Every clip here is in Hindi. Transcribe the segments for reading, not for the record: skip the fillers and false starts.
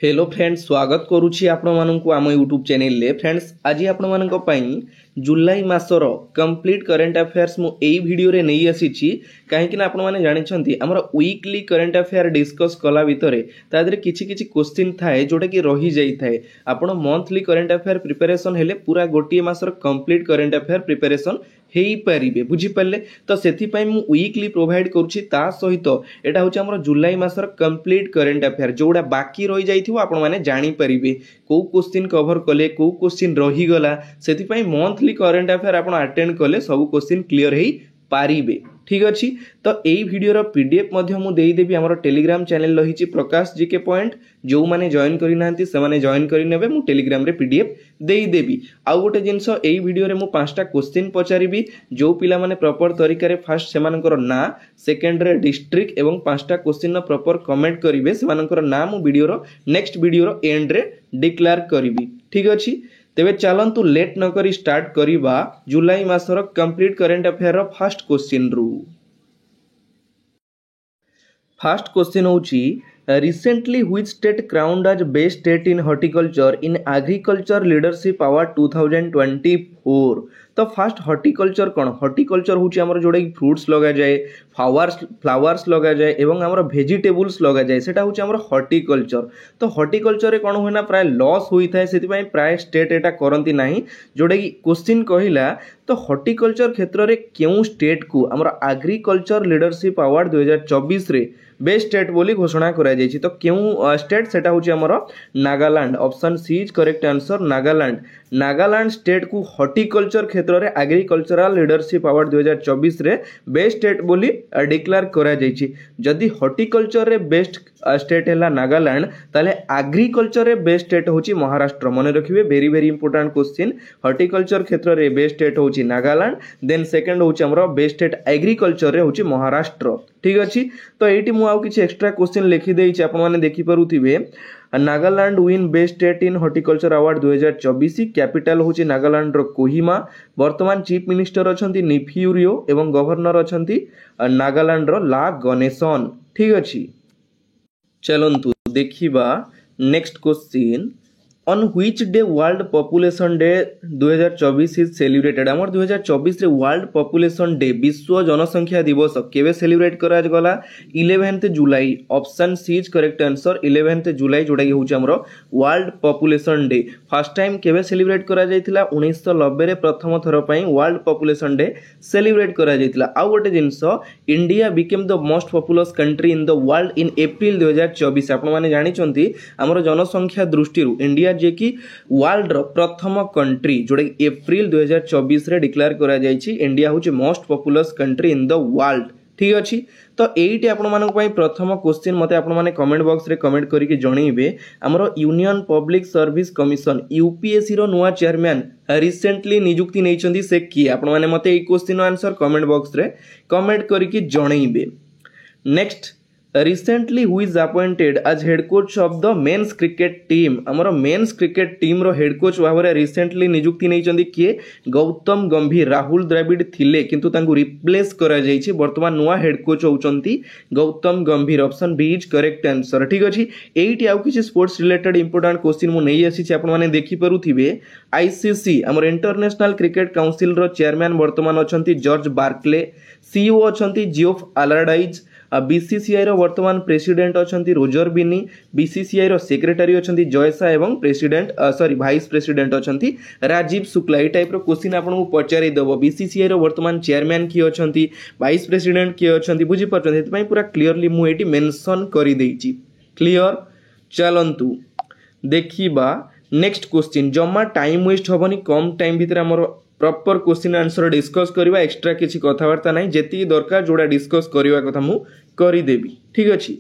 हेलो फ्रेंड्स स्वागत करुच्ची आपण मानक आम यूट्यूब चैनल ले फ्रेंड्स आज आपण मानक पई जुलाई मासर कंप्लीट करंट अफेयर्स मु एई वीडियो रे नै आसीची काहेकि ना आपण माने जानि छंती हमर वीकली करंट अफेयर डिस्कस कला भितरे तादरे किछि किछि क्वेश्चन थाए जोटा कि रही जाई थाए आपण मंथली करंट अफेयर प्रिपरेशन हेले पूरा गोटिए मासर कंप्लीट करंट अफेयर प्रिपरेशन हेई पारिबे बुझी पाले तो सेथि पई मु वीकली प्रोवाइड करूची ता सहित एटा होची हमर जुलाई मासर कंप्लीट करंट अफेयर जोडा बाकी रही जाइथिबो आपण माने जानि परिबे को क्वेश्चन कवर कले को क्वेश्चन रही गला सेथि पई मंथली करंट अफेयर आपण अटेंड कले सब क्वेश्चन क्लियर हेई पारिबे ठीक अच्छी तो यही वीडियो पीडीएफ मु देदेवी आम टेलीग्राम चैनल रही प्रकाश जीके पॉइंट जो मैंने जॉइन करना से जॉइन करने मु टेलीग्राम रे पीडीएफ देदेवी आउ गोटे जिनस यही वीडियो रे मु 5टा क्वेश्चन पचारिबी जो पिला माने प्रॉपर तरीका रे फर्स्ट सेमानकर ना सेकंड रे डिस्ट्रिक्ट एवं 5टा क्वेश्चन प्रॉपर कमेंट करिवे सेमानकर ना मु वीडियो रो नेक्स्ट वीडियो रो एंड रे डिक्लेयर करिवि ठीक अछि तेबे चलंतु लेट न करी स्टार्ट करिबा जुलाई मासर कंप्लीट करंट अफेयर रो फर्स्ट क्वेश्चन रु फर्स्ट क्वेश्चन होची recently which state crowned as best state in horticulture in agriculture leadership award 2024 तो फर्स्ट हॉर्टिकल्चर कौन हॉर्टिकल्चर होची हमर जोडे फ्रूट्स लगा जाए फ्लावर्स लगा जाए एवं हमर वेजिटेबल्स लगा जाए सेटा होची हमर हॉर्टिकल्चर तो हॉर्टिकल्चर रे कोन होना प्राय लॉस होई थाए सेति पई प्राय स्टेट एटा करंती नाही जोडे कि क्वेश्चन कहिला तो हॉर्टिकल्चर क्षेत्र रे केउ स्टेट को हमर एग्रीकल्चर लीडरशिप अवार्ड 2024 रे बेस्ट स्टेट बोली घोषणा करा जायछि तो केउ स्टेट सेटा होची हमर Nagaland option C is correct answer Nagaland state को हॉर्टिकल्चर क्षेत्र रे एग्रीकल्चरल लीडरशिप अवार्ड 2024 रे बेस्ट स्टेट बोली डिक्लेयर करा जायछि जदि हॉर्टिकल्चर रे बेस्ट स्टेट हैला नागालैंड ताले एग्रीकल्चर रे बेस्ट स्टेट होची महाराष्ट्र मन रखिबे very very important question horticulture क्षेत्र रे बेस्ट स्टेट होची नागालैंड देन सेकंड होची हमरो बेस्ट स्टेट एग्रीकल्चर रे होची महाराष्ट्र ठीक अछि तो एटी मु आउ किछि एक्स्ट्रा क्वेश्चन लिखि देइछि आपण माने देखि परुथिबे Nagaland win best state in horticulture award 2024 capital होची नागालैंड रो कोहिमा वर्तमान चीफ मिनिस्टर अछंती निफ्यूरियो एवं गवर्नर अछंती नागालैंड रो ला गणेशन ठीक अछि चलंतु देखिबा next question on which day world population day 2024 is celebrated हमर 2024 रे वर्ल्ड पॉपुलेशन डे विश्व जनसंख्या दिवस केबे सेलिब्रेट करा गला 11th जुलाई option C is correct answer 11th जुलाई जोडा होउछ हमर world population day first time केबे सेलिब्रेट करा जायतिला 1990 रे प्रथम थर पई वर्ल्ड पॉपुलेशन डे सेलिब्रेट करा जायतिला आ गोटे जिंस India became the most populous country in the world in April 2024 आपण माने जानि चंती हमर जनसंख्या दृष्टि इंडिया जे कि वर्ल्ड रो प्रथम कंट्री जोडे अप्रैल 2024 रे डिक्लेयर करा जायछि इंडिया होची most populous country in the world ठीक अछि तो एइटी आपण मानक पई प्रथम क्वेश्चन मते आपण माने कमेंट बॉक्स रे कमेंट करि के जणैबे हमरो union public service commission UPSC रो नुवा चेयरमैन रिसेंटली नियुक्ति नै छथि से की आपण माने मते ए क्वेश्चन आंसर कमेंट बॉक्स रे कमेंट करि के जणैबे next recently who is appointed as head coach of the men's cricket team हमरो मेंस क्रिकेट टीम रो हेड कोच भाबरे रिसेंटली नियुक्ति नै चंदी किए गौतम गंभीर राहुल द्रविड़ थिले किंतु तांको रिप्लेस करा जायछि वर्तमान नुवा हेड कोच होचंती Gautam Gambhir option B is correct answer ठीक अछि एइटी आउ किछि स्पोर्ट्स रिलेटेड इंपोर्टेंट क्वेश्चन मु नै आसी छी आपण माने देखि परुथिबे आईसीसी हमर इंटरनेशनल क्रिकेट काउंसिल रो चेयरमैन वर्तमान अछंती George Berkeley CEO अछंती Geoff अलारडाइज BCCI रो वर्तमान प्रेसिडेंट अछंती रोजर बिनी बीसीसीआई रो सेक्रेटरी अछंती जयसा एवं president vice president अछंती Rajiv Shukla ए टाइप रो क्वेश्चन आपन को पचारि देबो बीसीसीआई रो वर्तमान चेयरमैन की अछंती वाइस प्रेसिडेंट की अछंती बुझी परछन एत पई पूरा क्लियरली मु एटी मेंशन करि देइची क्लियर चलंतु देखिबा नेक्स्ट क्वेश्चन जम्मा टाइम वेस्ट होबनी कम टाइम भीतर हमर प्रॉपर क्वेश्चन आंसर डिस्कस करबा एक्स्ट्रा किछि कथावार्ता नै जेति दरकार जोडा डिस्कस करबा कथा मु करि देबी ठीक अछि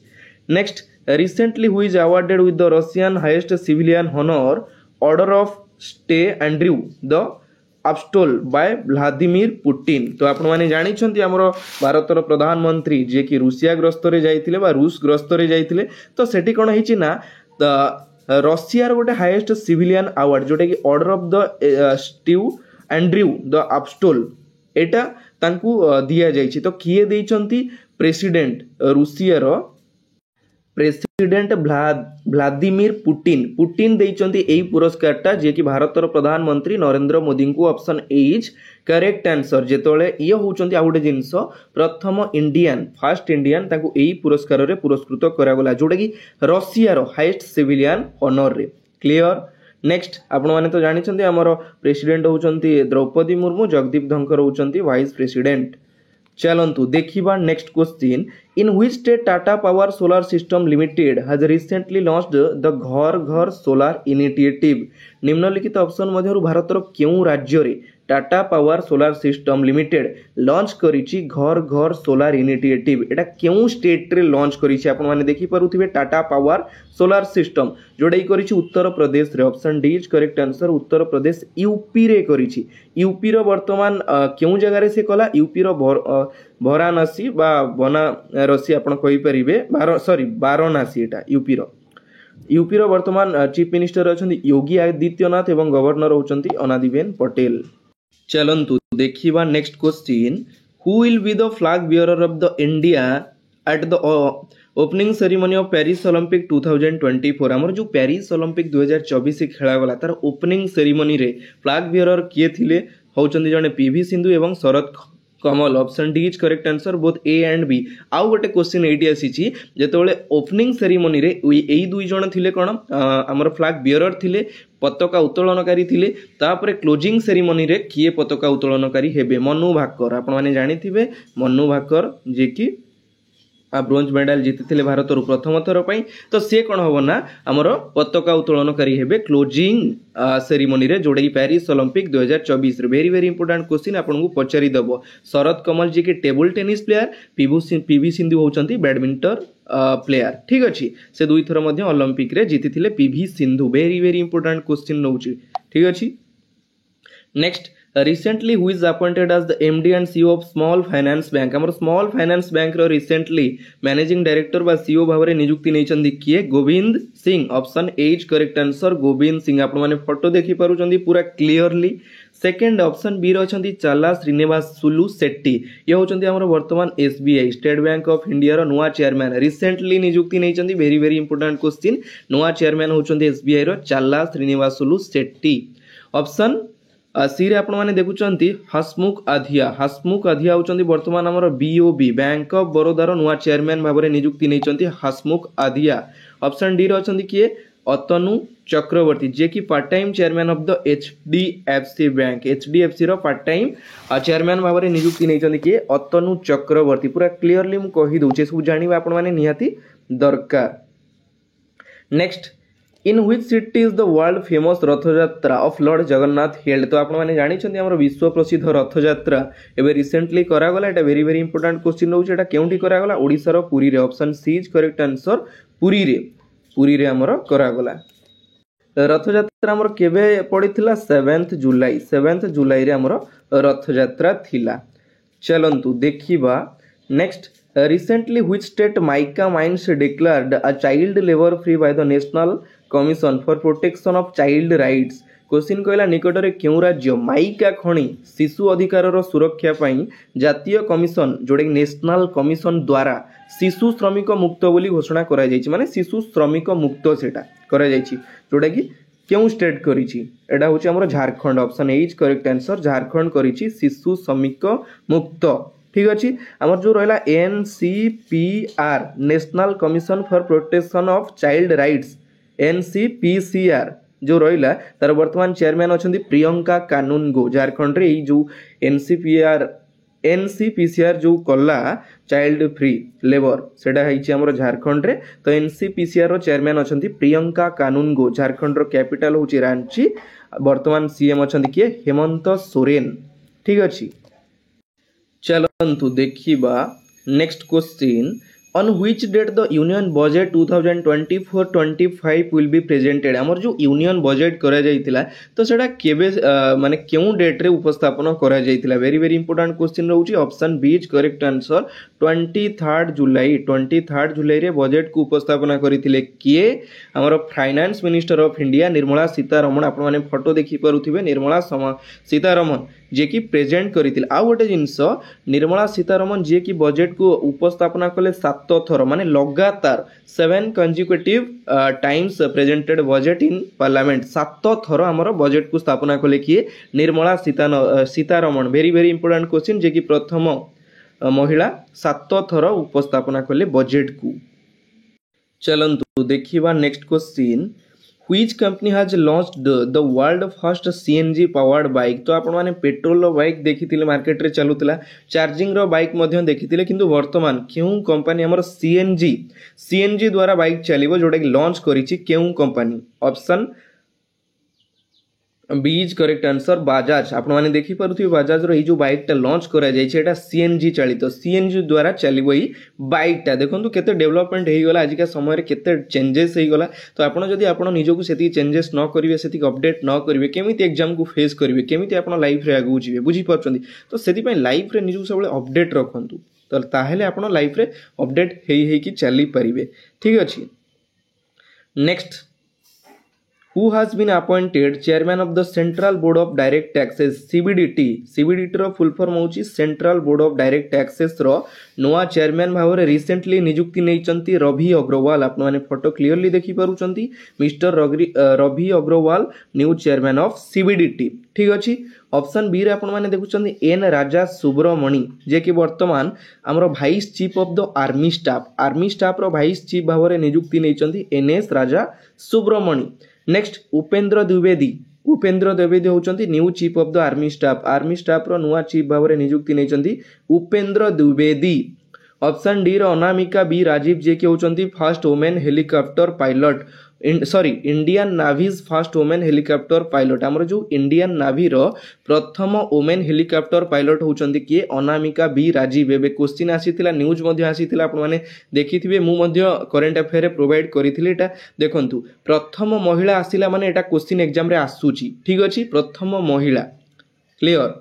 next recently who is awarded with the Russian highest civilian honour order of St Andrew the apostle by Vladimir Putin तो आपण माने जानि छंती हमरो भारतर प्रधानमंत्री जे कि रूसिया ग्रस्त रे जाइतिले बा रूस ग्रस्त रे जाइतिले तो सेठी कोन हिची ना रशिया रो गोटे हाईएस्ट सिविलियन अवार्ड जोटे कि order of the St Andrew the apostle एटा तांकू दिया जाइछि तो किए देइछंती प्रेसिडेंट रूसिया रो प्रेसिडेंट व्लादिमीर पुटिन देइचंती एई पुरस्कारटा जे कि भारतर प्रधानमंत्री नरेंद्र मोदी को। Option A is correct answer. जेतोले ये होउचंती आ गुटे जिंस प्रथम इंडियन फर्स्ट इंडियन ताकू एई पुरस्कार रे पुरस्कृत करा गला जोटा कि रशिया रो हाईएस्ट सिविलियन ऑनर रे। क्लियर। नेक्स्ट आपण माने तो जानि छंती हमर प्रेसिडेंट होउचंती द्रौपदी मुर्मू, जगदीप धनखर होउचंती वाइस प्रेसिडेंट। चलंतु देखिबा next question. In which state Tata power solar system limited has recently launched the Ghar Ghar solar initiative. निम्नलिखित ऑप्शन मध्यरु भारतर केउ राज्य रे Tata power solar system limited launch करिछि घर घर सोलर इनिशिएटिव। एटा केउ स्टेट रे लॉन्च करिछि आपण माने देखि परुथिबे Tata power solar system जोडै करिछि Uttar Pradesh रे। Option D is correct answer. Uttar Pradesh UP रे करिछि। यूपी रो वर्तमान केउ जगह रे से कला यूपी रो वाराणसी बा बनारसी आपण कहि परिबे वाराणसी। एटा यूपी रो वर्तमान चीफ मिनिस्टर अछंती योगी आदित्यनाथ एवं गवर्नर होचंती अनादिबेन पटेल। चलंतु देखिबा next question. Who will be the flag bearer of the India at the opening ceremony of Paris Olympic 2024। हमर जो पेरिस ओलंपिक 2024 से खेला गला तार ओपनिंग सेरेमनी रे फ्लैग बियरर किए थिले होचंती जने पीवी सिंधु एवं Sharath Kamal. Option D is correct answer both A and B. आउ गोटे क्वेश्चन एटी आसीची जेतोले ओपनिंग सेरेमनी रे एई दुई जण थिले कोन हमर फ्लैग बियरर थिले पताका उत्तोलनकारी थिले। तापरे क्लोजिंग सेरेमनी रे किए पताका उत्तोलनकारी हेबे मनु भाकर। आपण माने जानि थिबे मनु भाकर जे कि ब्रोंज मेडल जीति भारत प्रथम थर पर। तो सी कौन हम ना आमर पताका उत्तोलनकारी हेबे क्लोजिंग सेरेमनी रे जोड़े पेरिस ओलंपिक 2024 रे। वेरी वेरी इंपोर्टेंट क्वेश्चन आपको पचारि दब। शरद कमल जी के table tennis player, PV Sindhu होचंती बैडमिंटन प्लेयर। ठीक अच्छे से दुई थर ओलंपिक रे जीति थिले PV Sindhu. Very very important question नौची। ठीक अच्छे next. Recently who is appointed as the MD and CEO of small finance bank. हमर स्मॉल फाइनेंस बैंक रो रिसेंटली मैनेजिंग डायरेक्टर बा सीईओ भाव में नियुक्ति नहीं चंदी किए Govind Singh. Option A is correct answer Govind Singh. आपण माने फोटो देखि पारुचंदी पूरा क्लियरली। सेकंड ऑप्शन बी रो छंदी चाला श्रीनिवास सुलु सेट्टी। ये होचंदी हमर वर्तमान SBI state bank of India रो नुआ चेयरमैन रिसेंटली नियुक्ति नहीं चंदी। Very very important question. नुआ चेयरमैन होचंदी एसबीआई रो Challa Sreenivasulu Setty. Option C रे आपण माने देखुचंती हसमुख अधिया होचंती वर्तमान हमर बीओबी बैंक ऑफ बड़ौदा रो नुआ चेयरमैन भाबरे नियुक्ति नै चंती हसमुख अधिया। ऑप्शन डी रो अछंती किए अतनु चक्रवर्ती जे कि part time chairman of the HDFC bank. HDFC रो पार्ट टाइम चेयरमैन भाबरे नियुक्ति नै चंती किए अतनु चक्रवर्ती। पूरा क्लियरली मु कहि दउचे सब जानिबा आपण माने निहाती दरकार। Next. In which city is the world famous Rath Yatra of lord Jagannath held. तो आपण माने जानि छथि हमर विश्व प्रसिद्ध रथयात्रा एबे रिसेंटली करा गला। एटा वेरी वेरी इंपोर्टेंट क्वेश्चन होउछ। एटा केउंटी करा गला ओडिसा रो पुरी रे। Option C is correct answer Puri रे हमर करा गला। रथयात्रा हमर केबे पड़िथिला 7 जुलाई रे हमर रथयात्रा थिला। चलंतु देखिबा next. Recently which state Mica Mines declared a child labor free by the National Commission for Protection of Child Rights। Question कहला निकटरे क्यों राज्य माइका खणी शिशु अधिकार सुरक्षा पाई जातीय कमिशन जोड़े नेशनल कमिशन द्वारा शिशु श्रमिक मुक्त बोली घोषणा करा जायछि। माने शिशु श्रमिक मुक्त सेटा करा जायछि जोड़ा कि क्यों स्टेट करिछि। एटा होछि हमर Jharkhand. Option A is correct answer Jharkhand करिछि शिशु श्रमिक मुक्त। ठीक अच्छे आमर जो रहा NCPR national commission for protection of child rights NCPCR जो रहा तार वर्तमान चेयरमैन अच्छा प्रियंका कानूनगो। झारखंड रे जो NCPCR जो कला चाइल्ड फ्री लेबर सेटा हमर झारखंड रे। तो NCPCR रो चेयरमैन अच्छा प्रियंका कानूनगो। झारखंड रो कैपिटल होची रांची। वर्तमान सीएम अच्छा किए हेमंत सोरेन। ठीक अच्छे चलंतु देखिबा next question. On which date the union budget 2024-25 will be presented. हमर जो यूनियन बजेट करा जाइतिला तो सेटा केबे माने केउ डेट रे उपस्थापन करा जाइतिला। वेरी वेरी इंपोर्टेंट क्वेश्चन रहउची। Option B is correct answer 23 जुलाई रे बजेट को उपस्थापना करिथिले किए हमर finance minister of India Nirmala Sitharaman. आपण माने फोटो देखि परुथिबे निर्मला सीतारमण जे कि प्रेजेंट करथिले। आ गोटे जिंस निर्मला सीतारमण जे कि बजेट को उपस्थापना कले 7 थर माने लगातार 7 consecutive times presented budget in parliament 7 थर हमर बजेट को स्थापना कले किए Nirmala Sitharaman. Very very important question जे कि प्रथम महिला 7 थर उपस्थापना कले बजेट को। चलंतु देखिबा next question which company has launched the world first CNG powered bike. तो आपण माने पेट्रोल बाइक देखिथिले मार्केट रे चलुतला चार्जिंग रो बाइक मध्य देखिथिले किंतु वर्तमान केउ कंपनी हमर सीएनजी द्वारा बाइक चलिबो जोटा कि लॉन्च करिछि केउ company. Option B is correct answer Bajaj. आपण माने देखि पारुथि बाजाज रो ई जो बाइक टा लॉन्च करा जाय छै एटा सीएनजी चालित सीएनजी द्वारा चलिबो ई बाइक टा। देखंतु केते डेवलपमेंट हेई गला आज का समय रे केते चेंजेस हेई गला। तो आपण जदी आपण निजो को सेति चेंजेस न करिवे सेति अपडेट न करिवे केमिति एग्जाम को फेस करिवे केमिति आपण लाइफ रे आगु जिवे बुझी परछंदी। तो सेति पय लाइफ रे निजो सबले अपडेट रखंतु तो ताहेले आपण लाइफ रे अपडेट हेई कि चली परिवे। ठीक अछि next who has been appointed chairman of the Central Board of Direct Taxes CBDT। CBDT रो फुल फॉर्म होची central board of direct taxes रो नोआ चेयरमैन भाव रे रिसेंटली नियुक्ति नैचंती रवि अग्रवाल। आपण माने फोटो क्लियरली देखि पारुचंती mister Ravi Agrawal new chairman of CBDT। ठीक अछि ऑप्शन बी रे आपण माने देखुचंती एन राजा सुब्रमणी जे कि वर्तमान हमरो vice chief of the army staff रो वाइस चीफ भाव रे नियुक्ति नैचंती NS राजा सुब्रमणी। नेक्स्ट उपेंद्र द्विवेदी होचंती new chief of the army staff रो नुआ चीफ भाव रे नियुक्ति नैचंती उपेंद्र द्विवेदी। ऑप्शन डी रो अनामिका बी राजीव जे के होचंती first women helicopter pilot Indian navy's first women helicopter pilot. हमर जो इंडियन नावी रो प्रथम वुमेन हेलिकॉप्टर पायलट होचंती किए अनामिका बी राजीव। एबे क्वेश्चन आसीथिला न्यूज मध्ये आसीथिला आपण माने देखिथिबे मु मध्ये करंट अफेयर प्रोवाइड करिथिले। एटा देखंतु प्रथम महिला आसीला माने एटा क्वेश्चन एग्जाम रे आसुची। ठीक अछि प्रथम महिला clear.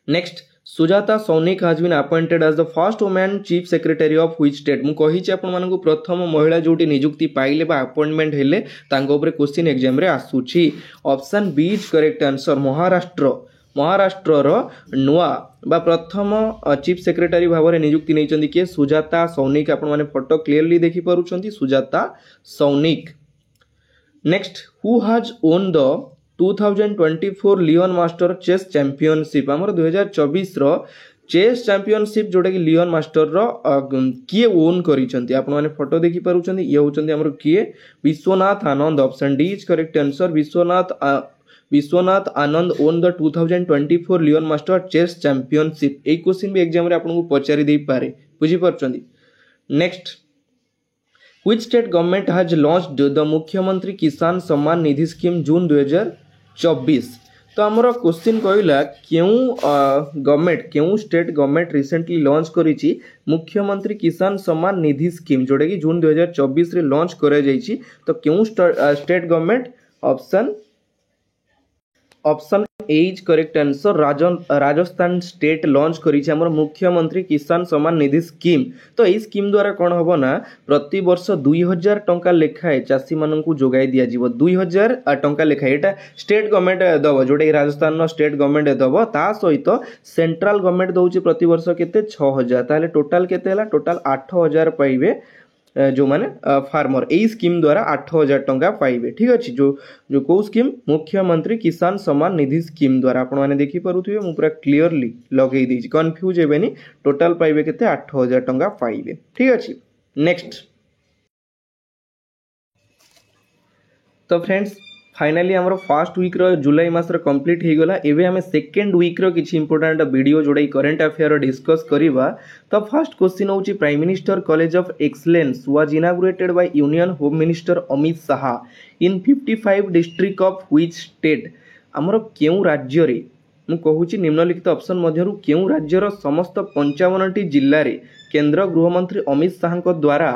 Next Sujata Saunik has been appointed as the first woman chief secretary of which state। मु कहि छै आपण मानकु प्रथम महिला जोटी नियुक्ति पाइले बा अपॉइंटमेंट हेले तांको ऊपर क्वेश्चन एग्जाम रे आसुची। Option B is correct answer Maharashtra रो नुआ बा प्रथम चीफ सेक्रेटरी भाव रे नियुक्ति नैचंदी के सुजाता सौनिक। आपण माने फोटो क्लियरली देखि पारुचंती Sujata Saunik. Next who has won the 2024 Leon master chess championship. हमर 2024 रो चेस चैंपियनशिप जोटा कि लियोन मास्टर रो किए ओन करिसंती। आपण माने फोटो देखि पारुचंती ये होचंती हमर किए Viswanath Anand. Option D is correct answer Viswanath Anand won the 2024 Leon master chess championship. ए क्वेश्चन भी एग्जाम रे आपण को पचारि देई पारे बुझी परचंती। Next Which state government has launched the मुख्यमंत्री किसान सम्मान निधि स्कीम जून 2024। तो हमरो क्वेश्चन कहला केउ स्टेट गवर्नमेंट रिसेंटली लॉन्च करिछि मुख्यमंत्री किसान सम्मान निधि स्कीम जोटा कि जून 2024 रे लॉन्च करा जाइछि। तो केउ state government option A is correct answer Rajasthan state launch करिछि हमर मुख्यमंत्री किसान सम्मान निधि स्कीम। तो एई स्कीम द्वारा कोन होबो ना प्रति वर्ष 2000 टंका लेखाए चासी माननकु जोगाई दिया जीवो 2000 टंका लेखाए। एटा स्टेट गवर्नमेंट दबो जोटा राजस्थान नो स्टेट गवर्नमेंट दबो ता सहित सेंट्रल गवर्नमेंट दउछि प्रति वर्ष केते 6000 ताले टोटल केते हला टोटल 8000 पाइबे जो माने फार्मर ए स्कीम द्वारा 8000 टंका पाइबे। ठीक अछि जो को स्कीम मुख्यमंत्री किसान सम्मान निधि स्कीम द्वारा आपण माने देखि परुथिबे मु पूरा क्लियरली लगेई दैछि कंफ्यूज हेबेनी टोटल पाइबे केते 8000 टंका पाइबे। ठीक अछि नेक्स्ट। तो फ्रेंड्स फाइनली हमर फर्स्ट वीक रो जुलाई मास रो कंप्लीट हे गला। एबे हमें सेकंड वीक रो किछि इंपोर्टेंट वीडियो जोड़ाई करंट अफेयर डिस्कस करिवा। तो फर्स्ट क्वेश्चन होची prime minister college of excellence was inaugurated by union home minister Amit Shah in 55 district of which state. हमर केउ राज्य रे मु कहूची निम्नलिखित ऑप्शन मध्यरु केउ राज्य रो समस्त 55 टी जिल्ला रे केंद्र गृह मंत्री अमित शाह को द्वारा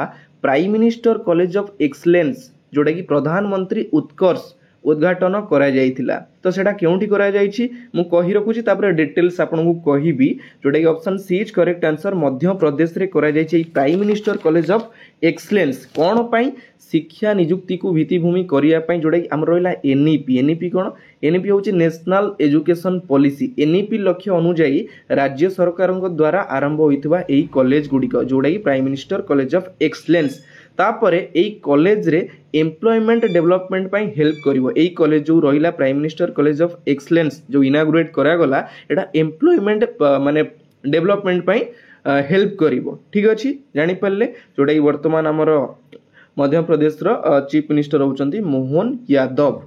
prime minister college of excellence जोटा कि प्रधानमंत्री उत्कर्ष उद्घाटन करा जाइथिला तो सेटा केउंठी करा जाइछि मु कहि रखुछि तापर डिटेल्स आपनकु कहिबी जोटा कि option C is correct answer Madhya Pradesh रे करा जाइछि prime minister college of excellence कोन पई शिक्षा नियुक्ति को भित्तिभूमि करिया पई जोटा कि हमर रहला एनईपी कोन एनईपी होछि नेशनल एजुकेशन पॉलिसी एनईपी लक्ष्य अनुसार राज्य सरकार द्वारा आरंभ होइतबा एई कॉलेज गुडिक जोटा कि prime minister college of excellence तापरे एई कॉलेज रे एम्प्लॉयमेंट डेवलपमेंट पई हेल्प करिवो एई कॉलेज जो रहिला prime minister college of excellence जो इनागुरेट करा गला एटा एम्प्लॉयमेंट माने डेवलपमेंट पई हेल्प करिवो ठीक अछि जानि पल्ले जोटा कि वर्तमान हमर मध्य प्रदेश रो चीफ मिनिस्टर होचंती Mohan Yadav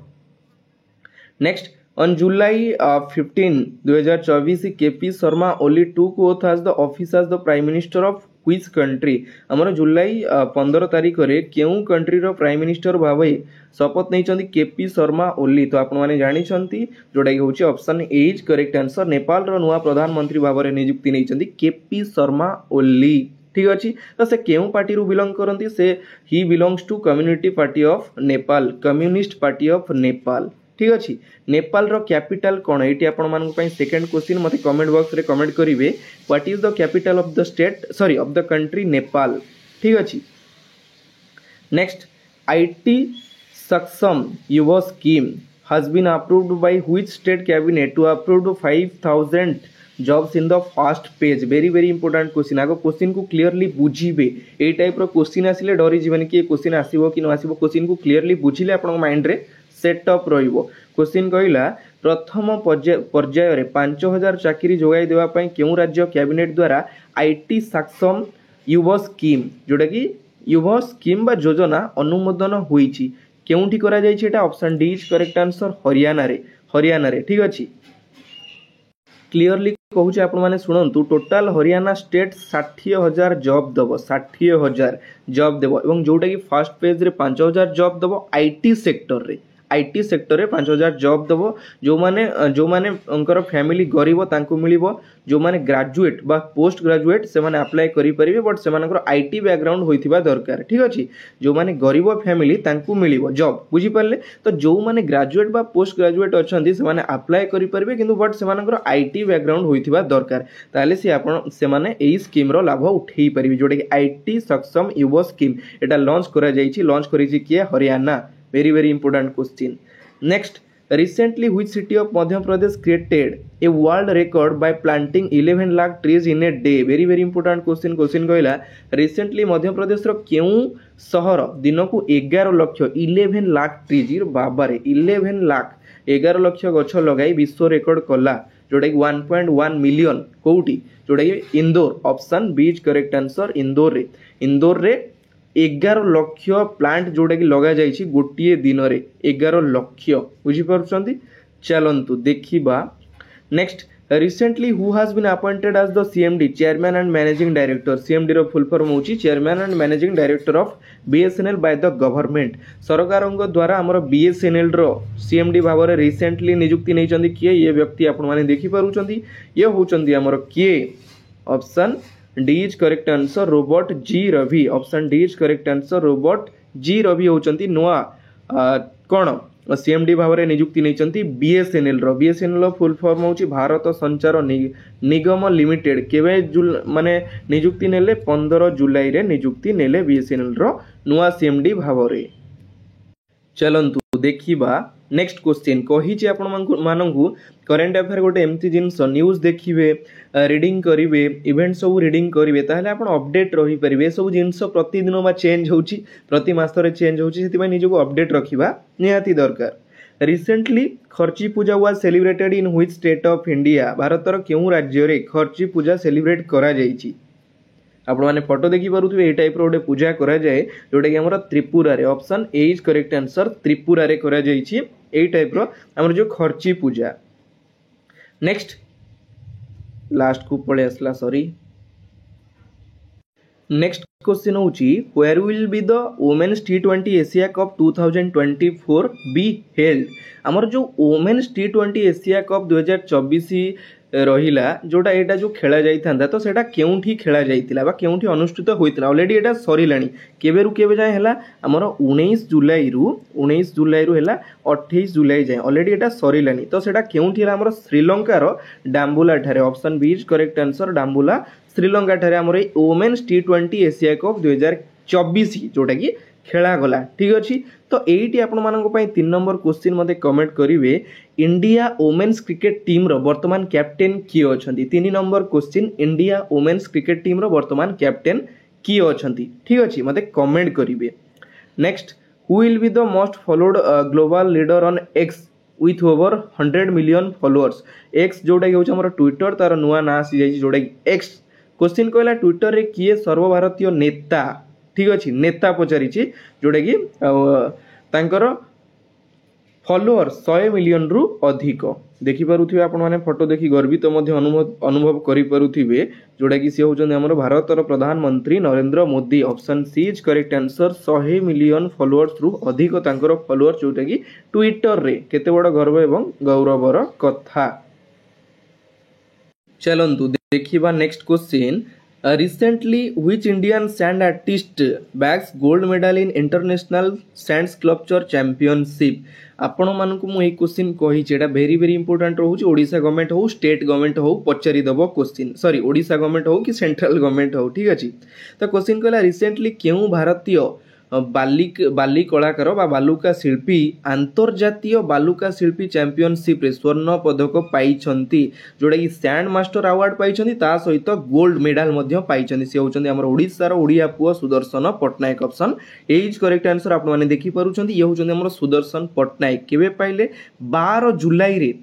next On July 15, 2024, KP Sharma only took oath as the office as the Prime Minister of which country? हमर जुलाई 15 तारीख रे केउ कंट्री रो प्राइम मिनिस्टर भावे शपथ नहीं चंदी केपी शर्मा ओली तो आपण माने जानि चंती जोटा कि होची option A is correct answer Nepal रो नुवा प्रधानमंत्री भावे नियुक्ति नहीं चंदी केपी शर्मा ओली ठीक अच्छी तो से केउ पार्टी रु बिलोंग करती से ही belongs to community party of Nepal communist party of Nepal ठीक अच्छी नेपाल रो कैपिटल कौन ये आपण मान सेकेंड क्वेश्चन मते कमेंट बॉक्स रे कमेंट करिवे what is the capital of the state sorry of the country Nepal ठीक अच्छी next IT Saksham Yuva scheme has been approved by which state cabinet to approve 5000 jobs in the first page very important question आगो क्वेश्चन को क्लियरली बुझीबे ए टाइप रो क्वेश्चन आसिले डरी जीवन कि क्वेश्चन आसीबो कि न आसीबो क्वेश्चन को क्लियरली बुझिले आपन माइंड रे सेट अप रहिबो क्वेश्चन कहला प्रथम पर्याय रे 5000 चाकरी जोगाई देवा पई केउ राज्य कैबिनेट द्वारा आईटी सक्षम युवा स्कीम जोटा कि युवा स्कीम बा योजना अनुमोदन होईची केउंठी करा जाई छेटा option D is correct answer Haryana रे ठीक अछि क्लियरली कहूँ आपण माने सुनंतु टोटाल हरियाणा स्टेट 60000 जॉब दबो 60000 जॉब देबो एवं जोटा कि फर्स्ट पेज रे 5000 जॉब दबो आईटी सेक्टर रे 5000 जॉब दबो जो माने अंकर फैमिली गरीब तांको मिलिबो जो माने ग्रेजुएट बा पोस्ट ग्रेजुएट से माने अप्लाई करि परिबे बट से मानकर आईटी बैकग्राउंड होइथिबा दरकार ठीक अछि जो माने गरीब फैमिली तांको मिलिबो जॉब बुझी परले तो जो माने ग्रेजुएट बा पोस्ट ग्रेजुएट अछंती से माने अप्लाई करि परिबे किंतु बट से मानकर आईटी बैकग्राउंड होइथिबा दरकार ताले से आपण से माने एई स्कीम रो लाभ उठेई परिबे जोटा कि IT Saksham Yuva scheme Etah launch करा जाईछि लॉन्च करिछि के Haryana very important question next recently which city of madhya pradesh created a world record by planting 11 lakh trees in a day very important question कहला recently मध्य प्रदेश रो केउ शहर दिन को 11 लाख 11 लाख ट्रीज बाबा रे 11 लाख 11 लाख गछ लगाई विश्व रेकॉर्ड कला जोटा कि 1.1 मिलियन कोउटी जोटा कि Indore option B is correct answer Indore रे 11 लक्ष प्लांट जोटा कि लगा जाइछि गोटिए दिन रे 11 लक्ष बुझी परछंती चलंतु देखिबा next recently who has been appointed as the CMD chairman and managing director CMD रो फुल फॉर्म होची chairman and managing director of BSNL by the government सरकारंग द्वारा हमर बीएसएनएल रो सीएमडी भाबरे रिसेंटली नियुक्ति नै चंदी किए ये व्यक्ति आपण माने देखि पारुचंती ये होचंती हमर किए option D is correct answer Robert J Ravi option D is correct answer Robert J Ravi होचंती नुआ कोन सीएमडी भावरे नियुक्ति नैचंती बीएसएनएल रो फुल फॉर्म होची भारत संचार निगम लिमिटेड केवे माने नियुक्ति नेले 15 जुलाई रे नियुक्ति नेले बीएसएनएल रो नुआ सीएमडी भावरे चलंतु देखिबा नेक्स्ट क्वेश्चन कहिछि आपण मानकु करंट अफेयर गोटे एमती जिंस न्यूज देखिबे रीडिंग करिवे इवेंट सब रीडिंग करिवे ताहले आपण अपडेट रहि परिबे सब जिंस प्रति दिन बा चेंज होउची प्रति मास रे चेंज होउची सेति निजको अपडेट रखिबा निहाती दरकार recently Kharchi Puja was celebrated in which state of India भारतर केउ राज्य रे खर्ची पूजा सेलिब्रेट करा जाईची आपण माने फोटो देखि पारुथबे ए टाइप रो गोटे पूजा करा जाय जोटा कि हमर त्रिपुरा रे option A is correct answer Tripura रे करा जाईची ए टाइप रो हमर जो खर्ची पूजा नेक्स्ट लास्ट को पळे असला सॉरी नेक्स्ट क्वेश्चन होची where will be the women's T20 Asia cup 2024 be held हमर जो वुमेन्स T20 एशिया कप 2024 रहिला जोटा एटा जो खेला जाइथांदा तो सेटा केउंठी खेला जाइतिला बा केउंठी अनुष्ठित होइतिला ऑलरेडी एटा सरिलाणी केबेरु केबे जाय हला हमर 19 जुलाई रु हला 28 जुलाई जाय ऑलरेडी एटा सरिलाणी तो सेटा केउंठी हला हमर श्रीलंका रो डाम्बुला ठारे option B is correct answer Dambulla Sri Lanka ठारे हमर वुमेन्स T20 एशिया कप 2024 जोटा कि खेला गला ठीक अच्छी तो यही आपण मानक 3 नंबर क्वेश्चन मते कमेंट करिवे इंडिया वुमेन्स क्रिकेट टीम रो वर्तमान कैप्टेन किए अछंती 3 number question India women's cricket team रो वर्तमान कैप्टेन किए अछंती ठीक अच्छी मते कमेंट करिवे next who will be the most followed global leader on X with over 100 million followers X जोटा कि हमर ट्विटर तार नुआ ना आसी जाई जोटा कि एक्स क्वेश्चन कहला ट्विटर रे किए सर्वभारतीय नेता ठीक अच्छे नेता पचारि जोटा कि तांकर फॉलोअर 100 मिलियन रु अधिक देखिपे आपण मैंने फोटो देखि गर्वित अनुभव करें जोटा कि सी होचंदी हमर भारतर प्रधानमंत्री Narendra Modi option C is correct answer 100 million followers रु अधिक तांकर फॉलोअर्स जोटा कि ट्विटर रे केते बड़ गर्व एवं गौरवर कथा चलंतु देखिबा next question recently which Indian sand artist bags gold medal in international sand sculpture championship आपण मानकु मु ए क्वेश्चन कहि छेडा वेरी वेरी इंपोर्टेंट रहउची ओडिसा गवर्नमेंट हो स्टेट गवर्नमेंट हो पचारि दबो क्वेश्चन सॉरी ओडिसा गवर्नमेंट हो कि सेंट्रल गवर्नमेंट हो ठीक अछि तो क्वेश्चन कहला रिसेंटली केउ भारतीय बाली कलाकार बा बालुका शिल्पी अंतर्जातीय बालुका शिल्पी चैंपियनशिप रे स्वर्ण पदक पाइछंती जोटा कि सैंड मास्टर अवार्ड पाइछंती ता सहित गोल्ड मेडल मध्य पाइछंती से होचंदी हमर ओडिसा रो ओडिया पुओ Sudarshan Pattnaik option is correct answer आपण माने देखि परुछंती ये होचंदी हमर सुदर्शन पटनायक केबे पाइले 12 जुलाई रे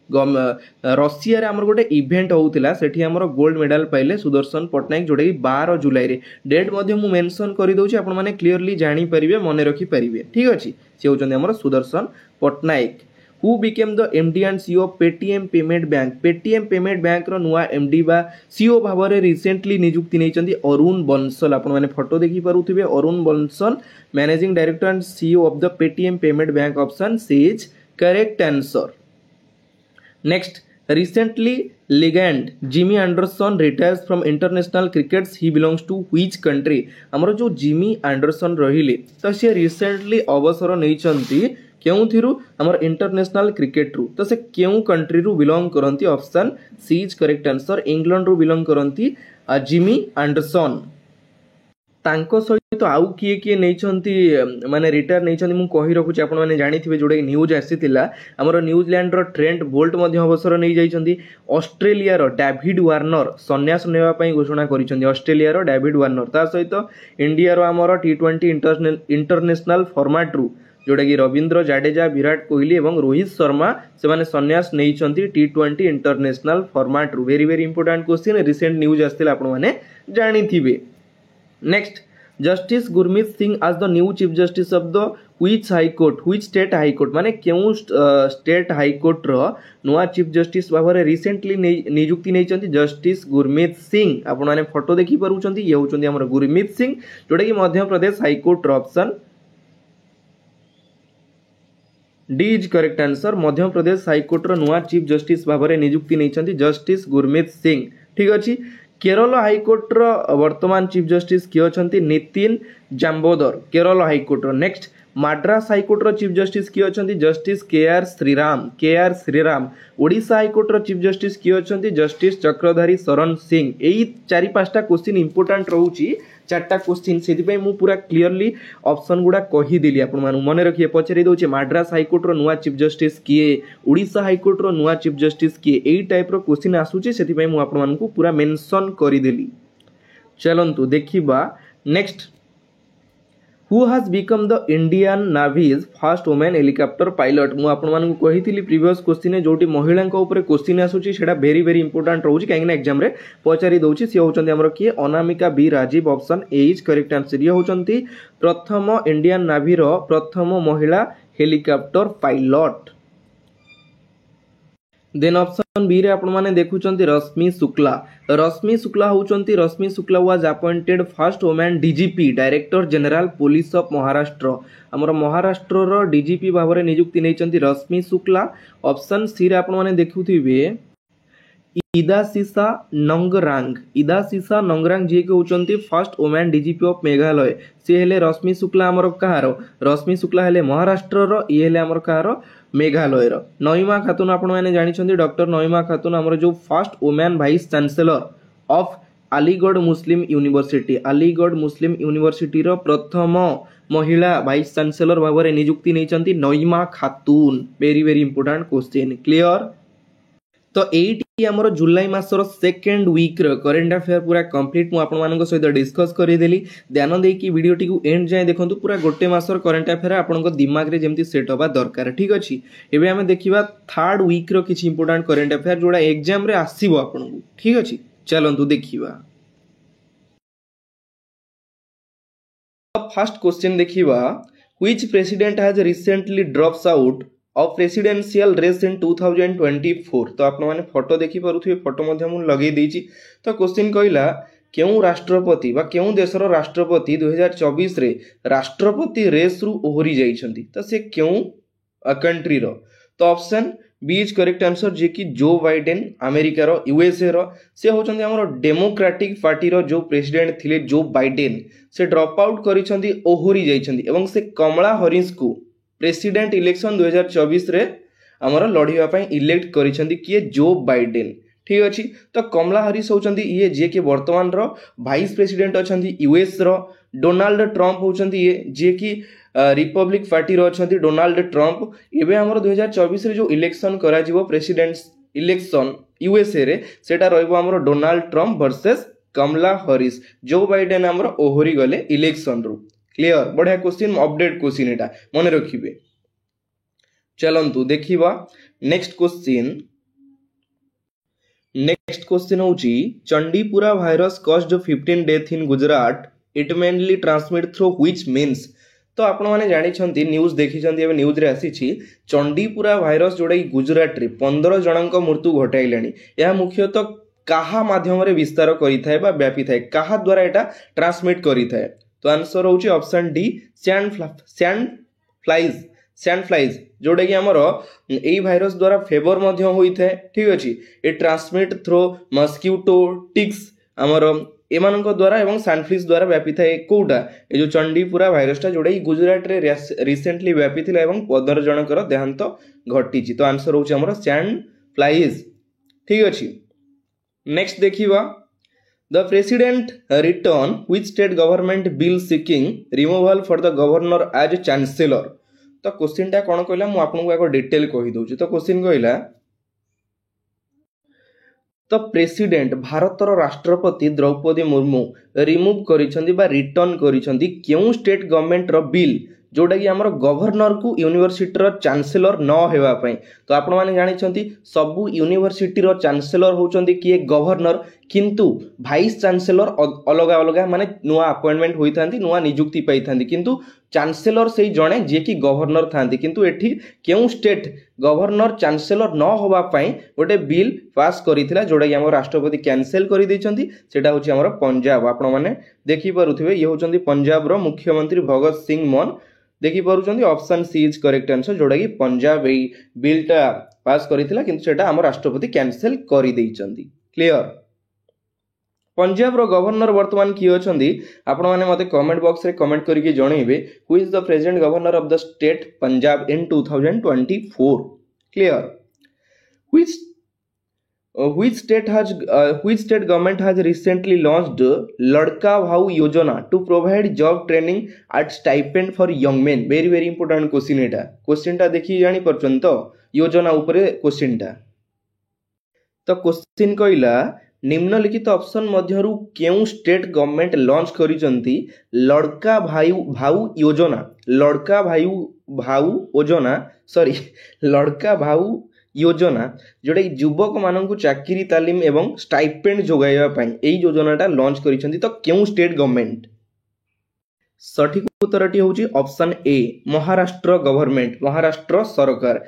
रशिया रे हमर गोटे इवेंट होउतिला सेठी हमर गोल्ड मेडल पाइले सुदर्शन पटनायक जोटा कि 12 जुलाई रे डेट मध्य मु मेंशन करि दउची आपण माने क्लियरली जानि परिबे मने रखि परिबे ठीक अछि से होचंदी हमर Sudarshan Pattnaik who became the MD and CEO of Paytm payment bank रो नुआ एमडी बा सीईओ भाबरे रिसेंटली नियुक्ति नैचंदी अरुण बंसल आपण माने फोटो देखि परुथिबे Arun Bansal managing director and CEO of the Paytm payment bank option C is correct answer next recently legend Jimmy Anderson retires from international crickets he belongs to which country हमर जो जिमी एंडरसन रहिले तो से रिसेंटली अवसर नैचंती केउथिरु हमर इंटरनेशनल क्रिकेट रु तो से केउ कंट्री रु बिलोंग करंती option C is correct answer England रु बिलोंग करंती जिमी एंडरसन तांको सहित आउ किए किए नैचंती माने रिटायर नैचंती मु कहि रखुची आपण माने जानिथिबे जोडे न्यूज आसीतिला हमर न्यूजीलैंड रो ट्रेंट बोल्ट मध्य अवसर नै जाइछंती ऑस्ट्रेलिया रो डेविड वार्नर सन्यास नेबा पई घोषणा करिछंती ऑस्ट्रेलिया रो डेविड वार्नर ता सहित इंडिया रो हमर T20 इंटरनेशनल फॉर्मेट रु जोडा कि रविंद्र जाडेजा विराट कोहली एवं रोहित शर्मा से माने सन्यास नैचंती T20 इंटरनेशनल फॉर्मेट रु very very important question recent news आस्तिला आपण माने जानिथिबे next justice Gurmeet Singh as the new chief justice of the which high court which state high court माने केउ स्टेट हाई कोर्ट रो नुआ चीफ जस्टिस भाबरे रिसेंटली नियुक्ति नैचंती जस्टिस गुरमीत सिंह आपण माने फोटो देखि परुचंती ये होचंती हमर गुरमीत सिंह जोटा कि मध्य प्रदेश हाई कोर्ट रो option D is correct answer Madhya Pradesh high court रो नुआ चीफ जस्टिस भाबरे नियुक्ति नैचंती जस्टिस गुरमीत सिंह ठीक अछि केरल हाईकोर्ट रो वर्तमान चीफ जस्टिस किए अछंती नितिन जाम्बोदर केरल हाईकोर्ट रो नेक्स्ट मद्रास हाईकोर्ट रो चीफ जस्टिस किए अछंती justice KR Shriram Odisha high court रो चीफ जस्टिस किए अछंती जस्टिस चक्रधारी शरण सिंह एई 4-5टा क्वेश्चन इंपोर्टेंट रहउची 4टा क्वेश्चन सेति पई मु पूरा क्लियरली ऑप्शन गुडा कहि देली आपण मानु मने रखिए पचरी दउची मद्रास हाईकोर्ट रो नुआ चीफ जस्टिस किए ओडिशा हाईकोर्ट रो नुआ चीफ जस्टिस किए एई टाइप रो क्वेश्चन आसुची सेति पई मु आपण मानकु पूरा मेंशन करि देली चलंतु देखिबा next who has become the Indian navy's first women helicopter pilot मु आपण मानकु कहिथिली प्रीवियस क्वेश्चन जोटी महिलांक ऊपर क्वेश्चन आसुची सेटा वेरी वेरी इंपोर्टेंट रहउची काहेकि एग्जाम रे पचारि दउची से होचंती हमर की Anamika B Rajeev option A is correct answer ये होचंती प्रथम इंडियन नावी रो प्रथम महिला helicopter pilot then option B रे आपण माने देखुचंती रश्मि शुक्ला होचंती Rashmi Shukla was appointed first women DGP director general police of Maharashtra हमर महाराष्ट्र रो डीजीपी भाबरे नियुक्ति नैचंती रश्मि शुक्ला ऑप्शन सी रे आपण माने देखुथिबे ଇଦାସିସା ନଙ୍ଗରାଙ୍ଗ ଯିଏ କି ହେଉଛନ୍ତି first woman DGP of Meghalaya. ସିଏ ହେଲେ ରଶ୍ମି ଶୁକ୍ଲା ଆମର କାହାର? ରଶ୍ମି ଶୁକ୍ଲା ହେଲେ ମହାରାଷ୍ଟ୍ରର, ଇଏ ହେଲେ ଆମର କାହାର? ମେଘାଳୟର। ନଇମା ଖାତୁନ ଆପଣମାନେ ଜାଣିଛନ୍ତି ଡକ୍ଟର ନଇମା ଖାତୁନ ଆମର ଯେଉଁ first woman vice chancellor of Aligarh Muslim university, Aligarh Muslim ୟୁନିଭର୍ସିଟିର ପ୍ରଥମ ମହିଳା ଭାଇସ୍ ଚାନ୍ସେଲର ଭାବରେ ନିଯୁକ୍ତି ନେଇଛନ୍ତି Naima Khatoon. Very very important question. Clear? तो एटी आमर जुलाई मासर सेकेंड वीक्र करेन्ट अफेयर पूरा कंप्लीट मु आपन सहित डिस्कस करदेली। ध्यान देकी वीडियोटी को एंड जाए देखो, पूरा गोटे मासर करेन्ट अफेयर आपन दिमाग रे जेमती सेट होबा दरकार। ठीक अछि, एबे हमें देखिबा थर्ड वीक्र किछि इंपोर्टेंट करेन्ट अफेयर जोड़ा एग्जाम रे आसीबो आपन। ठीक अछि, चलंतु देखिबा। फर्स्ट क्वेश्चन देखिबा, which president has recently drops out of presidential race in 2024। तो आप मैंने फोटो देखी पारुथिबे, फोटो मध्य मु लगेई देइछि। तो क्वेश्चन कहला केउ राष्ट्रपति बा केउ देशर राष्ट्रपति 2024 रे राष्ट्रपति रेस रु ओहरी जाइछंती। तो से केउ कंट्री रो? तो option B is correct answer, जे कि जो बाइडेन अमेरिका रो, यूएसए रो। से होचंती हमरो डेमोक्रेटिक पार्टी रो जो प्रेसिडेंट थिले जो बाइडेन, से ड्रॉप आउट करिसंती, ओहरी जाइछंती एवं से कमला हैरिस को प्रेसिडेंट इलेक्शन 2024 रे हमर लड़िया पई इलेक्ट करिसंती किए? Joe Biden. ठीक अछि, तो कमला हैरिस होचंती ये जे के वर्तमान रो वाइस प्रेसिडेंट अछंती यूएस रो। डोनाल्ड ट्रम्प होचंती ये जे कि रिपब्लिक पार्टी रो अछंती डोनाल्ड ट्रम्प। एबे हमर 2024 रे जो इलेक्शन करा जिवो प्रेसिडेंट इलेक्शन यूएसए रे, सेटा रहइबो हमर डोनाल्ड ट्रम्प वर्सेस कमला हैरिस। जो बाइडेन हमर ओहरी गले इलेक्शन रु। क्लियर? बढ़िया क्वेश्चन, अपडेट क्वेश्चन एटा मन रखिबे। चलंतु देखिबा नेक्स्ट क्वेश्चन। नेक्स्ट क्वेश्चन होची, Chandipura virus caused 15 death in Gujarat, it mainly transmit through which means. तो आपण माने जानि छंती, न्यूज देखि छंती, एबे न्यूज रे आसी छी चंडीपुरा वायरस जोडा गुजरात रे 15 जनक मृत्यु घटाइलानी। या मुख्यतः काहा माध्यम रे विस्तार करि थाए बा व्यापी थाए, काहा द्वारा एटा ट्रांसमिट करि थाए? तो आंसर होची ऑप्शन डी, सैंड फ्लाइज जोड़ा कि आमर यही भाइरस द्वारा फेवर मध्य होई थाए। ठीक अछि, ए ट्रांसमिट थ्रो मस्क्यूटो, टिक्स आमर एमानक द्वारा एवं सैंडफ्लिज द्वारा व्यापी थाए। कोउटा? ए जो चंडीपुरा भाइरसटा जोड़ा कि गुजरात रे रिसेंटली व्यापी थिला एवं 15 जनकर देहांत घटिछि। तो आंसर होची हमर सैंड फ्लाइज। ठीक अछि, नेक्स्ट देखिबा, The president return which state government bill seeking removal for the governor as chancellor। तो क्वेश्चन टा कोन कहला मु आपनको एक डिटेल कहि दउची। तो क्वेश्चन कहला, तो प्रेसिडेंट भारतर राष्ट्रपति द्रौपदी मुर्मू रिमूव करिसंदी बा रिटर्न करिसंदी केउ स्टेट गवर्नमेंट रो बिल जोड़ा कि आमर गवर्नर को यूनिवर्सिटी रो चांसलर न हेबा पई। तो आपण माने जानि छंती सबु यूनिवर्सिटी रो चांसलर होचंदी किए? गवर्नर, किंतु वाइस चांसलर अलग अलग माने नुआ अपॉइंटमेंट होई थांती, नुआ नियुक्ति पाई थांती, किंतु चांसलर से जणे जे कि गवर्नर थांती। किंतु एठी केउ स्टेट गवर्नर चांसलर न होबा पई गोटे बिल पास करिथिला जोड़ा कि हमर राष्ट्रपति कैंसिल करि दैछंती। सेटा होची हमर पंजाब। आपण माने देखि पारुथिबे ये होचंदी पंजाब रो मुख्यमंत्री भगत सिंह मान। देखि पारुचंदी option C is correct answer, जोड़ा कि पंजाब ए बिलटा पास करिथिला किंतु सेटा हमर राष्ट्रपति कैंसिल करि दैछंती। क्लियर? पंजाब रो गवर्नर वर्तमान किए अछंदी? आपण माने मते कमेंट बॉक्स रे कमेंट करके जणैबे who is the present governor of the state Punjab in 2024। Clear? Which state government has recently launched Ladka Bhau Yojana to provide job training at stipend for young men? Very very important question Etah. Question टा देखि जानि परछन तो योजना ऊपर क्वेश्चन टा। तो क्वेश्चन कहला निम्नलिखित ऑप्शन मध्यरु केउ स्टेट गवर्नमेंट लॉन्च करिसंती लड़का भाऊ योजना? लड़का भाऊ योजना जोड़ा युवक मानक चाकरी तालीम एवं स्टाइपेंड जोगाइबा पई एई योजनाटा लॉन्च करिसंती। तो केउ स्टेट गवर्नमेंट? सठिक उत्तरटी होची ऑप्शन ए, महाराष्ट्र गवर्नमेंट, महाराष्ट्र सरकार।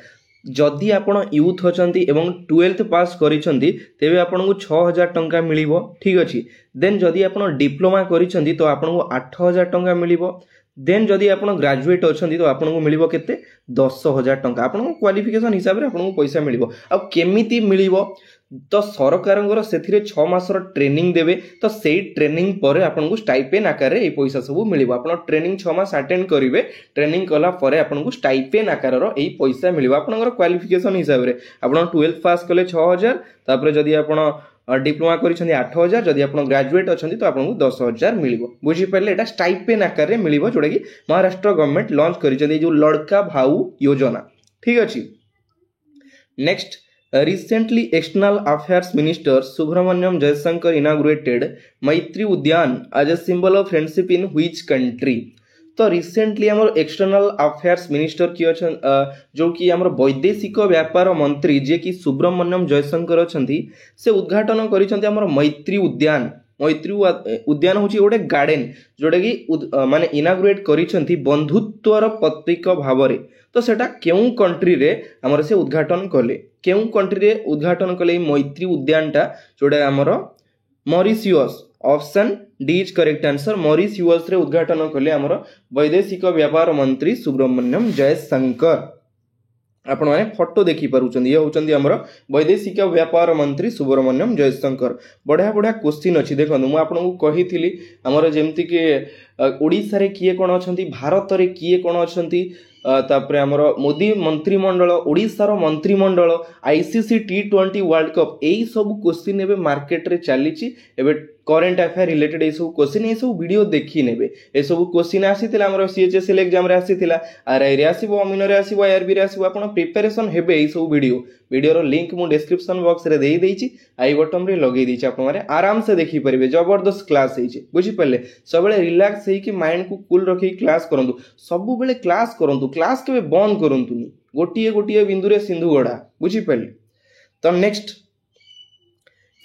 जदि आपण यूथ अछंती एवं 12th पास करिसंती तेबे आपनको 6000 टंका मिलिबो। ठीक अछि, देन जदि आपण डिप्लोमा करिसंती तो आपनको 8000 टंका मिलिबो। देन जदि आपण ग्रेजुएट अछंती तो आपनको मिलिबो केते? 10000 टंका। आपनको क्वालिफिकेशन हिसाब रे आपनको पैसा मिलिबो। आ केमिति मिलिबो? तो सरकार से 6 मासर ट्रेनिंग देवे तो से ट्रेनिंग पर आपको स्टाइपेन आकार ये पैसा सब मिल आप ट्रेनिंग 6 मास अटेंड करेंगे ट्रेनिंग कलापर आपको स्टाइपेन आकार ये पैसा मिल आपंकर क्वालिफिकेशन हिसाब से आप 12th पास कले 6000 तापर जदि आप डिप्लोमा कर 8000 जदि आप ग्रेजुएट अच्छा तो आपको 10,000 मिल बुझीपारे यहाँ स्टाइपेन आकार मिल जोटा कि महाराष्ट्र गवर्नमेंट लॉन्च कर जो लड़का भाऊ योजना ठीक अच्छे। Next recently external affairs minister Subramaniam Jaishankar inaugurated Maitri Udyan as a symbol of friendship in which country? तो रिसेंटली आम एक्सटर्नाल अफेयर्स मिनिस्टर किए अच्छा जो कि आम वैदेशिक व्यापार मंत्री जे कि सुब्रमण्यम जयशंकर अच्छा से उद्घाटन कर मैत्री उद्यान हूँ गोटे गार्डन जोटा कि माने इनागुरेट करिसेंती बंधुत्वर प्रतीक भाव में तो सेटा केउ कंट्री रे हमर से उद्घाटन कले केउ कंट्री रे उद्घाटन कले मैत्री उद्यानटा जोटा आमर Mauritius option D is correct answer Mauritius रे उद्घाटन कले आमर वैदेशिक व्यापार मंत्री सुब्रमण्यम जयशंकर आपण माने फोटो देखि पारुचंदी ये होचंदी हमर वैदेशिक व्यापार मंत्री सुब्रमण्यम जयशंकर बढ़िया बढ़िया क्वेश्चन अछि देखनु मु आपनकु कहिथिली हमर जेमति के ओडिसा रे किए कोन अछंती भारत रे किए कोन अछंती तापर हमर मोदी मंत्रिमंडल ओडिसा रो मंत्रिमंडल आईसीसी T20 वर्ल्ड कप एई सब क्वेश्चन एबे मार्केट रे चलीची एबे करेंट अफेयर रिलेटेड ए सब क्वेश्चन ए सब वीडियो देखि नेबे ए सब क्वेश्चन आसीतिला हमर सीएचएसएल एग्जाम रे आसीतिला आरआई रे आसीबो अमिनो रे आसीबो आईआरबी रे आसीबो आपण प्रिपरेशन हेबे ए सब वीडियो रो लिंक मु डिस्क्रिप्शन बॉक्स रे देई देइची आई बटन रे लगेई देइची आपण माने आराम से देखि परिबे जबरदस्त क्लास हेइचे बुझी पल्ले सबले रिलैक्स हेइ कि माइंड को कूल रखि क्लास करंतु सब बेले क्लास करंतु क्लास केबे बंद करंतुनी गोटिए गोटिए बिंदु रे सिंधु गडा बुझी पल्ले। तो next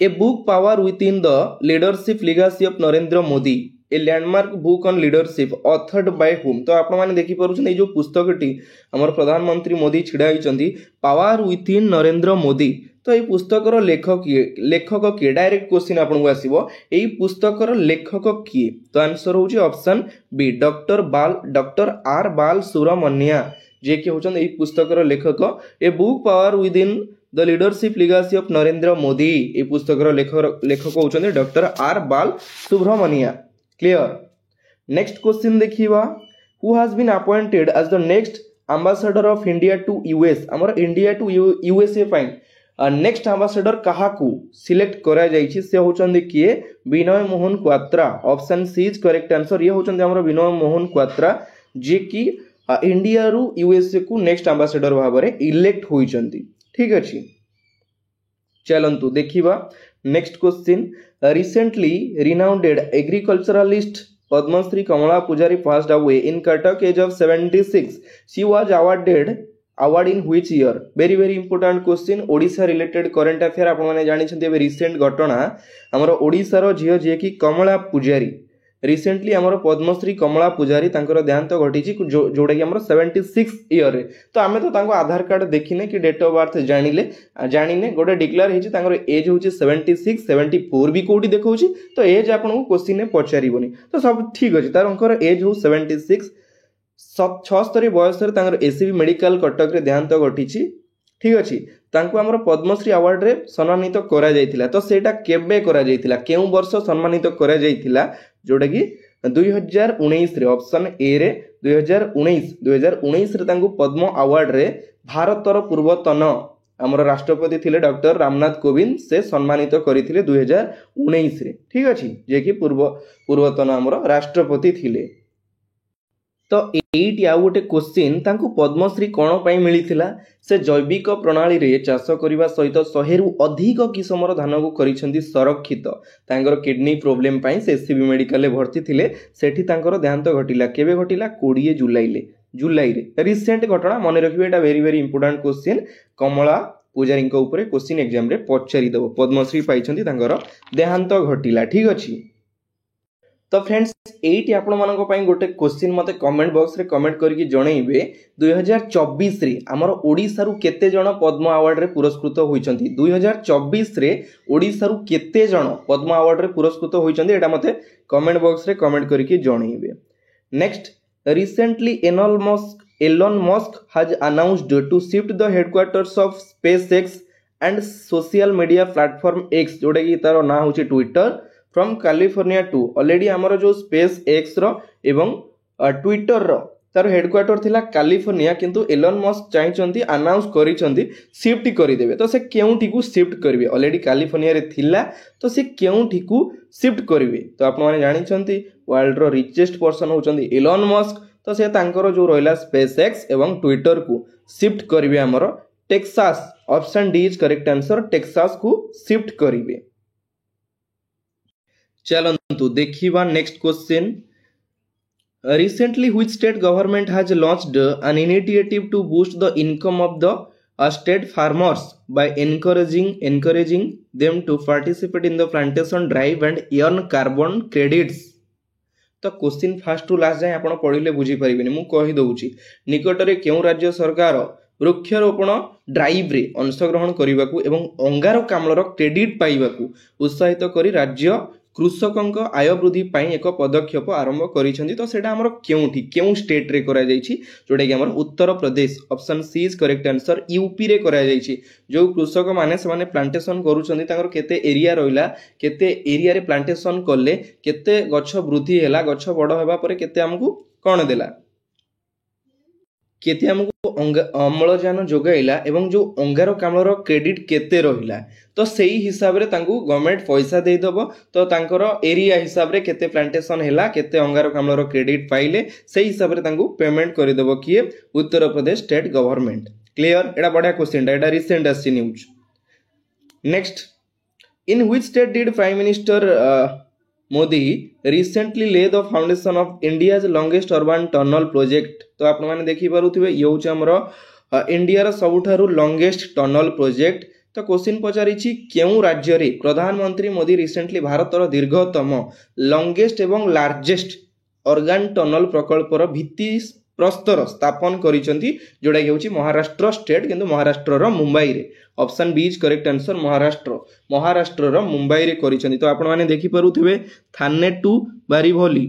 a book power within the leadership legacy of Narendra Modi a landmark book on leadership authored by whom तो आप देखि पारुछन जो पुस्तकटी हमर प्रधानमंत्री मोदी छिड़ा होइचंदी power within Narendra Modi तो ये पुस्तकर लेखक किए डायरेक्ट क्वेश्चन आपको आसीबो एई पुस्तकर लेखक किए तो आंसर होची option B doctor R Bal Subramanya जे कि होचन एई पुस्तकर लेखक a book power within the leadership legacy of Narendra Modi ए पुस्तकर लेखक होचन doctor R Bal Subramanya clear. Next question देखिबा who has been appointed as the next ambassador of India to US हमर India to USA fine next ambassador काहाकू सिलेक्ट करा जाइछि से होचंदी किए Vinay Mohan Kwatra option C is correct answer ये होचंदी हमर विनय मोहन क्वात्रा जे कि इंडिया रु यूएसए को नेक्स्ट एम्बेसडर भाव में इलेक्ट होइचंदी ठीक अछि। चलंतु देखिबा next question recently renowned agriculturalist Padma Shri Kamla Pujari passed away in Cuttack age of 76 she was award in which year very important question Odisha related current affair आपण माने जानि छथि एबे रिसेंट घटना हमर ओडिसा रो झियो जे कि कमला पुजारी रिसेंटली हमर पद्मश्री कमला पुजारी तांकर देहांत घटिछि जोडा कि हमर 76 ईयर रे तो आमे तो तांको आधार कार्ड देखिने कि डेट ऑफ बर्थ जानिने गोटे डिक्लेयर हेछि तांकर एज होछि 76 74 भी कोठी देखौछि तो एज आपन को क्वेश्चन ने पचारिबोनी तो सब ठीक अछि तांकर एज हो 76 76 बयस रे एसीबी मेडिकल कटक रे देहांत घटिछि ठीक अछि तांको हमर पद्मश्री अवार्ड रे सम्मानित करा जायतिला तो सेटा केबे करा जायतिला केउ वर्ष सम्मानित करा जायतिला जोटा कि 2019 रे ऑप्शन ए रे 2019 रे तांको पद्म अवार्ड रे भारतर पूर्वतन हमर राष्ट्रपति थिले डॉक्टर रामनाथ कोविंद से सम्मानित करिथिले 2019 रे ठीक अछि जे कि पूर्वतन हमर राष्ट्रपति थिले। तो एटी आ गोटे क्वेश्चन तांको पद्मश्री कोन पई मिलिथिला से जैविक प्रणाली रे चाष करिबा सहित 100 रु अधिक किसमर धान को करिसेंती संरक्षित तांकर किडनी प्रॉब्लम पई से एससीबी मेडिकल रे भर्ती थिले सेठी तांकर देहांत घटिला केबे घटिला 20 जुलाई रे रिसेंट घटना मन रखिबे एटा वेरी इंपोर्टेंट क्वेश्चन कमला पुजारी को ऊपर क्वेश्चन एग्जाम रे पचारि दबो पद्मश्री पाइछंती तांकर देहांत घटिला ठीक अछि। तो फ्रेंड्स एटी आपण मानको पई गोटे क्वेश्चन मते कमेंट बॉक्स रे कमेंट करके जणैबे 2024 रे हमर ओडिसा रु केते जण पद्म अवार्ड रे पुरस्कृत होइचंती 2024 रे ओडिसा रु केते जण पद्म अवार्ड रे पुरस्कृत होइचंती एटा मते कमेंट बॉक्स रे कमेंट करके जणैबे। Next recently Elon Musk has announced to shift the headquarters of SpaceX and social media platform X जोटा कि तार ना हूँ Twitter from California to already आमर जो स्पेस एक्स रो एवं ट्विटर रो तार हेडक्वार्टर थिला कैलिफोर्निया किंतु एलन मस्क चाहते अनाउंस करिसेंती शिफ्ट करदेवे तो से केउठी को शिफ्ट करेंगे ऑलरेडी कैलिफोर्निया रे थिला तो से केउठी को शिफ्ट करेंगे तो आपण माने जानिछंती वर्ल्ड रो रिचेस्ट पर्सन होचंती एलन मस्क तो से तांकर जो रहिला स्पेस एक्स एवं ट्विटर को शिफ्ट करेंगे हमर Texas option D is correct answer Texas को शिफ्ट करेंगे। चलंतु देखिबा next question recently which state government has launched an initiative to boost the income of the state farmers by encouraging them to participate in the plantation drive and earn carbon credits। तो क्वेश्चन फास्ट टू लास्ट जाए आप पढ़ले बुझीपारे मुझे कहीदे निकटरे क्यों राज्य सरकार वृक्षारोपण ड्राइव रे अंशग्रहण करने एवं अंगारकाम्लर क्रेडिट पाइबाकू उत्साहित करी राज्य कृषकों आय वृद्धि पाई एक पदक्षेप आरंभ करिसेंती तो सेटा हमर केउठी केउ स्टेट रे करा जाईछि जोटा कि हमर Uttar Pradesh option C is correct answer UP रे करा जाईछि जो कृषक माने से माने प्लांटेशन करूछंती ताकर केते एरिया रहिला केते एरिया रे प्लांटेशन करले केते गछ वृद्धि हैला गछ बड़ हेबा परे केते हमकु कोन देला केते हमकु अम्लजान जोगाइला एवं जो अंगारकाम्लर क्रेडिट केते रहिला तो सही हिसाब रे तांकु गवर्नमेंट पैसा दे दबो तो तांकर एरिया हिसाब रे केते प्लांटेशन हैला केते अंगारकाम्लर क्रेडिट पाइले सही हिसाब रे तांकु पेमेंट करि दबो किए Uttar Pradesh state government. Clear एटा बढ़िया क्वेश्चन एटा रिसेंट आसी news. Next in which state did prime minister Modi recently lay the foundation of India's longest urban tunnel project तो आप मैंने देखी पारुथिबे ये होचे हमर इंडिया सबुठारु लॉन्गेस्ट टनल प्रोजेक्ट तो क्वेश्चन पचारिछि केउ राज्य रे प्रधानमंत्री मोदी रिसेंटली भारतर दीर्घतम लॉन्गेस्ट एवं लार्जेस्ट अर्गान टनल प्रकल्पर भित्ति प्रस्तर स्थापन करिसेंती जोडा कि होछि महाराष्ट्र स्टेट किंतु महाराष्ट्र रो मुंबई रे option B is correct answer Maharashtra रो मुंबई रे करिसेंती तो आपण माने देखि पारुथिबे Thane to Borivali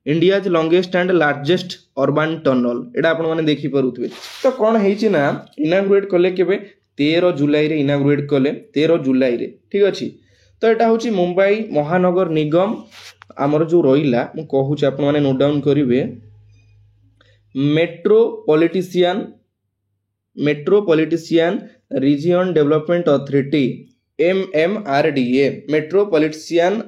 India's longest and largest urban tunnel एटा आपण माने देखि पारुथिबे तो कोन हेछि ना इनागुरेट कले केबे 13 जुलाई रे इनागुरेट कले 13 जुलाई रे ठीक अछि तो एटा होछि मुंबई महानगर निगम हमर जो रहिला मु कहूछि आपण माने नोट डाउन करिवे metropolitan region development authority MMRDA metropolitan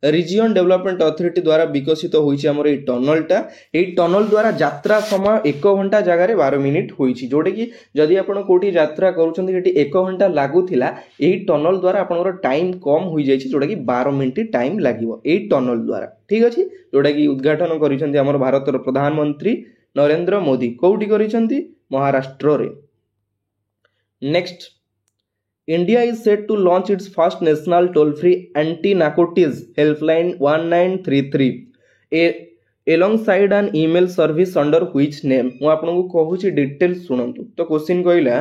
region development authority द्वारा विकसित होइछि हमर ए टनलटा ए टनल द्वारा यात्रा समय 1 घंटा जगह रे 12 मिनिट होइछि जोटे कि जदि आपण कोठी यात्रा करूछन्ती हेटी 1 घंटा लागुथिला एही टनल द्वारा आपनकर टाइम कम होई जाइछि जोटा कि 12 मिनिट टाइम लागिवो एही टनल द्वारा ठीक अछि जोटा कि उद्घाटन करिसन्ती हमर भारतर प्रधानमंत्री नरेंद्र मोदी कोठी करिसन्ती महाराष्ट्र रे। Next India is set to launch its first national toll-free anti-narcotics helpline 1933 alongside an email service under which name मु आपनको कहूची डिटेल्स सुनंतु तो क्वेश्चन कहला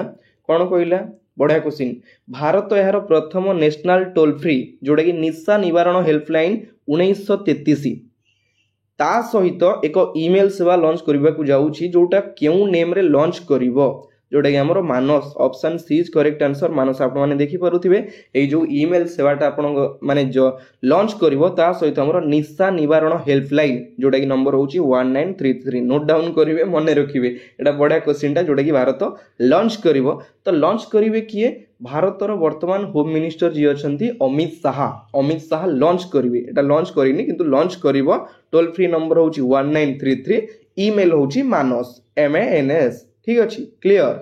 कोन कहला बढ़िया क्वेश्चन भारत यार प्रथम नेशनल टोल फ्री जोटा कि निशा निवारण हेल्पलाइन 1933 ता सहित एक ईमेल सेवा लॉन्च करबा को जाउची जोटा केउ नेम रे लॉन्च करिवो जोटा कि हमर Manas option C is correct answer Manas आपण माने देखि पारुथिबे एई जो ईमेल सेवाटा आपण माने जो लॉन्च करिवो ता सहित हमर निशा निवारण हेल्पलाइन जोटा कि नंबर होची 1933 नोट डाउन करिवे मने रखिवे एटा बडा क्वेश्चनटा जोटा कि भारत लॉन्च करिवो तो लॉन्च करिवे किए भारतर वर्तमान होम मिनिस्टर जी अछंती अमित शाह लॉन्च करिवे एटा लॉन्च करिनी किंतु लॉन्च करिवो टोल फ्री नंबर होची 1933 ईमेल होची मानस MANS ठीक अच्छी क्लियर।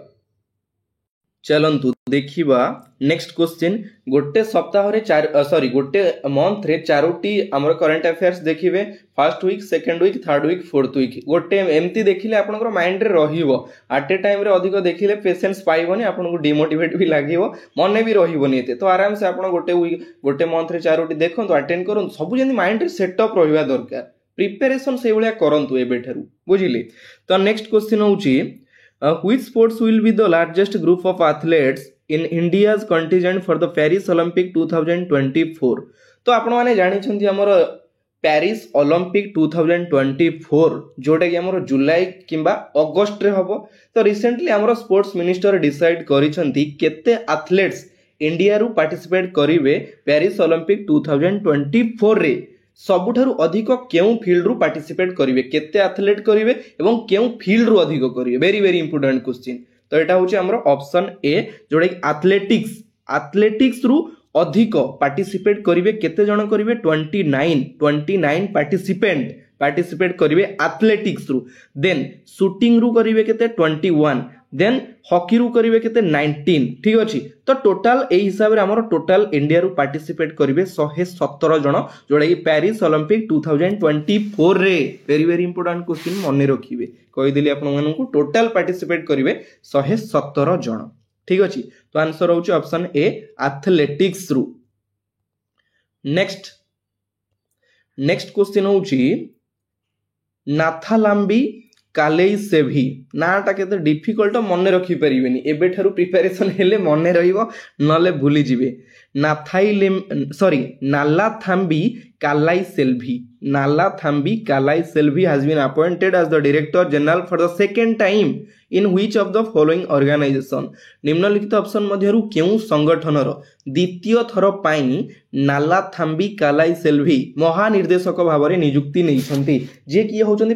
चलंतु देखिबा नेक्स्ट क्वेश्चन गोटे सप्ताह रे गोटे मंथ रे चारोटी हमर करंट अफेयर्स देखिबे first week second week third week fourth week गोटे एमती देखिले आपनकर माइंड रे रहिबो एट ए टाइम रे अधिक देखिले पेशेंस पाइबोनी आपनको डिमोटिवेट भी लागिवो मन भी रहिबोनी एते तो आराम से आपण गोटे मंथ रे चारोटी देखंतु अटेंड करंतु सब जनी माइंड रे सेटअप रहिबा दरकार प्रिपरेशन से भलिया करंतु एबेठारु बुझिले। तो नेक्स्ट क्वेश्चन होची which sports will be the largest group of athletes in India's contingent for the Paris Olympic 2024 तो आपण माने जानि छंती हमर प्यारिस ओलंपिक 2024 जोटा कि हमर जुलाई किंबा अगस्त रे हबो। तो रिसेंटली हमर स्पोर्ट्स मिनिस्टर डिसाइड करिसंती केते एथलेट्स इंडिया रु पार्टिसिपेट करिवे प्यारिस ओलंपिक 2024 रे सबुठारु अधिक केउ फील्ड रु पार्टिसिपेट करिवे, केते एथलेट करिवे एवं केउ फील्ड रु अधिक करिवे। Very very important question. तो एटा होची हमर ऑप्शन ए जोटा कि एथलेटिक्स रु अधिक पार्टिसिपेट करिवे। केते जण करिवे 29 पार्टिसिपेट करिवे एथलेटिक्स रु। देन शूटिंग रु करिवे केते 21, देन हॉकी रु करिवे केते 19। ठीक अछि। तो टोटल ए हिसाब रे हमर टोटल इंडिया रु पार्टिसिपेट करिवे 117 जण जोडा कि पेरिस ओलंपिक 2024 रे। वेरी वेरी इंपोर्टेंट क्वेश्चन मने रखिबे। कहि देली आपन मानकु टोटल पार्टिसिपेट करिवे 117 जण। ठीक अछि। तो आंसर होची ऑप्शन ए एथलेटिक्स रु। नेक्स्ट क्वेश्चन होची नाथालाम्बी कालेइसेभी। नाटा केते डिफिकल्ट मने रखि परिबेनी, एबे ठारु प्रिपरेशन हेले मने रहिबो नले भूली जिवे। नालाथाम्बी कालाइसेल्वी has been appointed as the Director General for the second time in which of the following organization? निम्नलिखित ऑप्शन मध्यरु केउ संगठनर द्वितीय थर पाई नालाथाम्बी कालाइसेल्वी महानिर्देशक भाବରେ नियुक्ति नैछंती, जे कि होचंती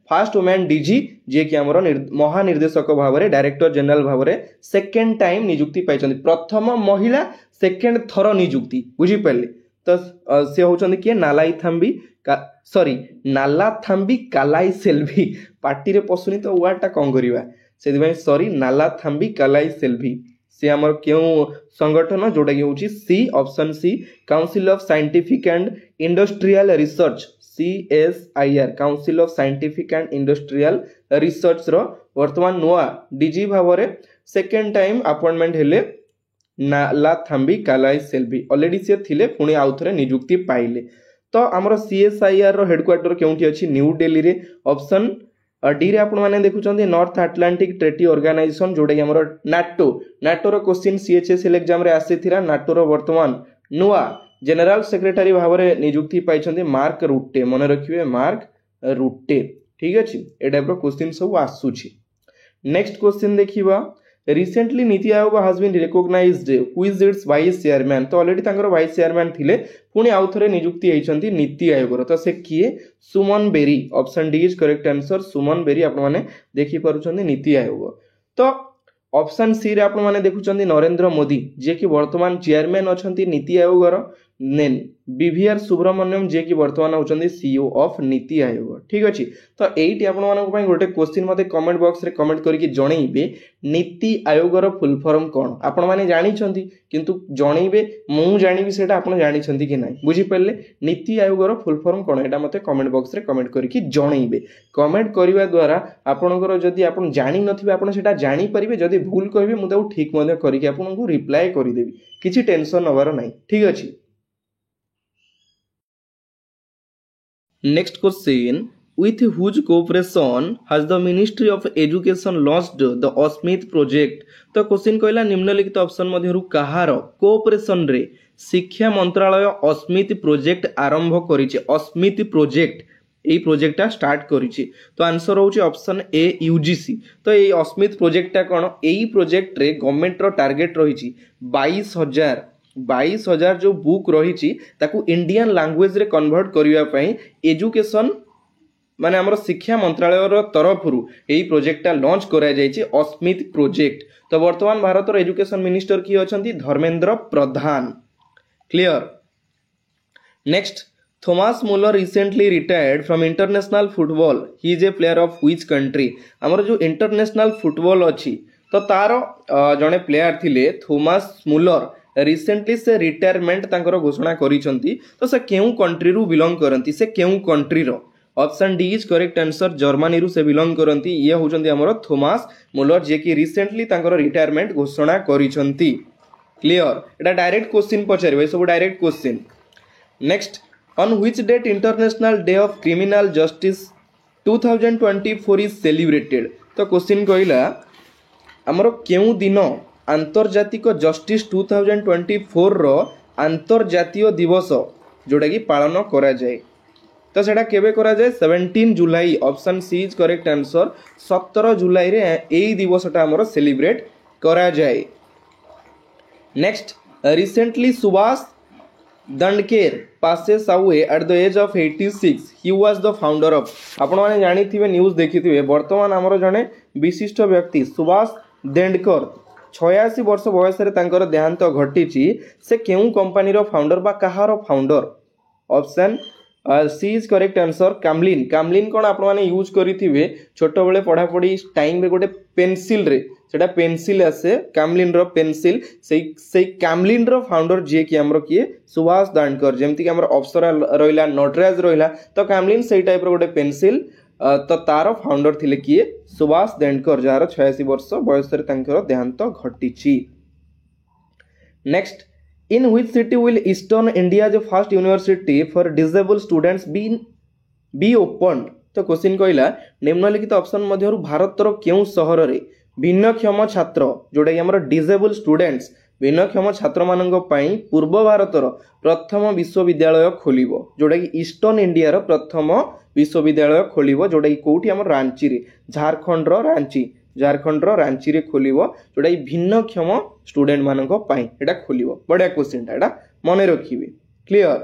फर्स्ट वुमेन डीजी, जे कि हमर महानिर्देशक भाବରେ डायरेक्टर जनरल भाବରେ सेकेंड टाइम नियुक्ति पाइछंती। प्रथम महिला सेकेंड थर नियुक्ति, बुझी पाले। तो से होचंती के नालाथाम्बी कालाइसेल्वी। पार्टी रे पसुनी तो वर्ड टा कोन करिवा, सेदि भाई सॉरी नालाथाम्बी कालाइसेल्वी। से हमर केउ संगठन जोटा कि होची C, option C council of scientific and industrial research, CSIR council of scientific and industrial research रो वर्तमान नुआ डीजी भावरे सेकेंड टाइम अपॉइंटमेंट हेले नालाथाम्बी कालाइसेल्वी। ऑलरेडी से थिले पुणी आउथरे नियुक्ति पाइले। तो हमर CSIR रो हेडक्वार्टर केउंठी अछि न्यू दिल्ली रे। ऑप्शन डी रे आपण माने देखुचंदी नॉर्थ अटलांटिक ट्रेटी ऑर्गेनाइजेशन जोटा कि हमर नाटो रो क्वेश्चन CHSL एग्जाम रे आसीथिरा। नाटो रो वर्तमान नुआ जनरल सेक्रेटरी भावरे नियुक्ति पाइछंदी मार्क रुटे। मने रखिबे मार्क रुटे। ठीक अछि। ए टाइप रो क्वेश्चन सब आसुछि। नेक्स्ट क्वेश्चन देखिबा recently NITI Aayog has been recognized who is its vice chairman। तो ऑलरेडी तांकर वाइस चेयरमैन थिले, पुणी आउथरे नियुक्ति हेइछंती नीति आयोग रो। तो से किए Suman Bery. Option D is correct answer Suman Bery. आपण माने देखि पारुछंती नीति आयोग। तो ऑप्शन सी रे आपण माने देखुछंती नरेंद्र मोदी, जे कि वर्तमान चेयरमैन अछंती नीति आयोग रो। नेन बीवीआर सुब्रमण्यम, जे कि वर्तमान होचंती सीईओ ऑफ नीति आयोग। ठीक अछि। तो एइटी आपण मानक पई गोटे क्वेश्चन मते कमेंट बॉक्स रे कमेंट करके जणैबे नीति आयोग रो फुल फॉर्म कोन। आपण माने जानि छंती किंतु जणैबे मु जानिबी सेटा आपण जानि छंती कि नै, बुझी पल्ले। नीति आयोग रो फुल फॉर्म कोन एटा मते कमेंट बॉक्स रे कमेंट करके जणैबे। कमेंट करिवा द्वारा आपणकर जदि आपण जानि नथिबे आपण सेटा जानि परिबे। जदि भूल करिवे मु ताऊ ठीक मते करके आपनकु रिप्लाई करि देबी, किछि टेंशन नबार नै। ठीक अछि। Next question, with whose cooperation has the Ministry of Education launched the Asmit project? तो क्वेश्चन कहला निम्नलिखित ऑप्शन मध्यरु कहार कोऑपरेशन रे शिक्षा मंत्रालय अस्मित प्रोजेक्ट आरंभ करिछि। अस्मित प्रोजेक्ट এই प्रोजेक्टा स्टार्ट करिछि। तो आंसर होछि ऑप्शन ए यूजीसी। तो এই अस्मित प्रोजेक्टा कोन? এই प्रोजेक्ट रे गवर्नमेंट रो टारगेट रहिछि 22,000 जो बुक रही ताकू इंडियन लैंग्वेज रे कन्वर्ट करिवा पई एजुकेशन माने हमर शिक्षा मंत्रालय रो तरफरु एई प्रोजेक्टटा लॉन्च करा जायछि अस्मित प्रोजेक्ट। तो वर्तमान भारत रो एजुकेशन मिनिस्टर की अछंती Dharmendra Pradhan. Clear. Next, Thomas Muller recently retired from international football. He is a player of which country? हमर जो इंटरनेशनल फुटबॉल अछि तो तारो जने प्लेयर थिले थॉमस मुलर। रिसेंटली से रिटायरमेंट तांकर घोषणा करिसंती। तो से केउ कंट्री रु बिलोंग करंती? से केउ कंट्री रो? Option D is correct answer Germany रु से बिलोंग करंती। ये होचंती हमर थॉमस मुलर, जे कि रिसेंटली तांकर रिटायरमेंट घोषणा करिसंती। क्लियर। एटा डायरेक्ट क्वेश्चन पचारिबे, सब direct question. Next, on which date international day of criminal justice 2024 is celebrated? तो क्वेश्चन कहला हमर केउ दिन आंतर्जातिक जस्टिस 2024 रो आंतर्जातीय दिवस जोटा कि पालन करा जाए तो सेटा केबे करा जाए 17 जुलाई option C is correct answer 17 जुलाई रे एई दिवसटा हमर सेलिब्रेट करा जाए। Next recently Subhash Dandekar passes away at the age of 86 he was the founder of आपण माने जानि थिबे न्यूज़ देखि थिबे वर्तमान हमर जने विशिष्ट व्यक्ति सुभाष दंडकर 86 वर्ष बयस रे तांकर देहांत घटिछि से केउ कंपनी रो फाउंडर बा कहार founder option C is correct answer Camlin Camlin कोन आपण माने यूज करिथिबे छोटो बेले पढ़ा पढ़ी टाइम रे गोटे पेंसिल रे सेटा पेंसिल आसे कामलिन रो पेंसिल से कामलिन रो फाउंडर जे कि हमरो किए सुभाष दांडकर जेमति कि हमरो अप्सरा रहिला नटराज रहिला तो कामलिन सेई टाइप रो गोटे पेंसिल तो तारो फाउंडर थिले किए सुभाष दांडकर जार 86 वर्ष बयस रे तांकर देहांत घटिछि। Next in which city will eastern India जो first university for disable students be open तो क्वेश्चन कहला निम्नलिखित ऑप्शन मध्यरु भारतर केउ शहर रे भिन्नक्षम छात्र जोटा कि हमर डिसेबल स्टूडेंट्स भिन्नक्षम छात्र मानक पई पूर्व भारतर प्रथम विश्वविद्यालय खोलिबो जोटा कि ईस्टर्न इंडिया रो प्रथम विश्वविद्यालय खोलिबो जोटा कि कोठी हमर रांची रे झारखंड रो रांची रे खोलिबो जोटा कि भिन्नक्षम स्टूडेंट मानक पई एटा खोलिबो बडा क्वेश्चन एटा मने रखिबे clear.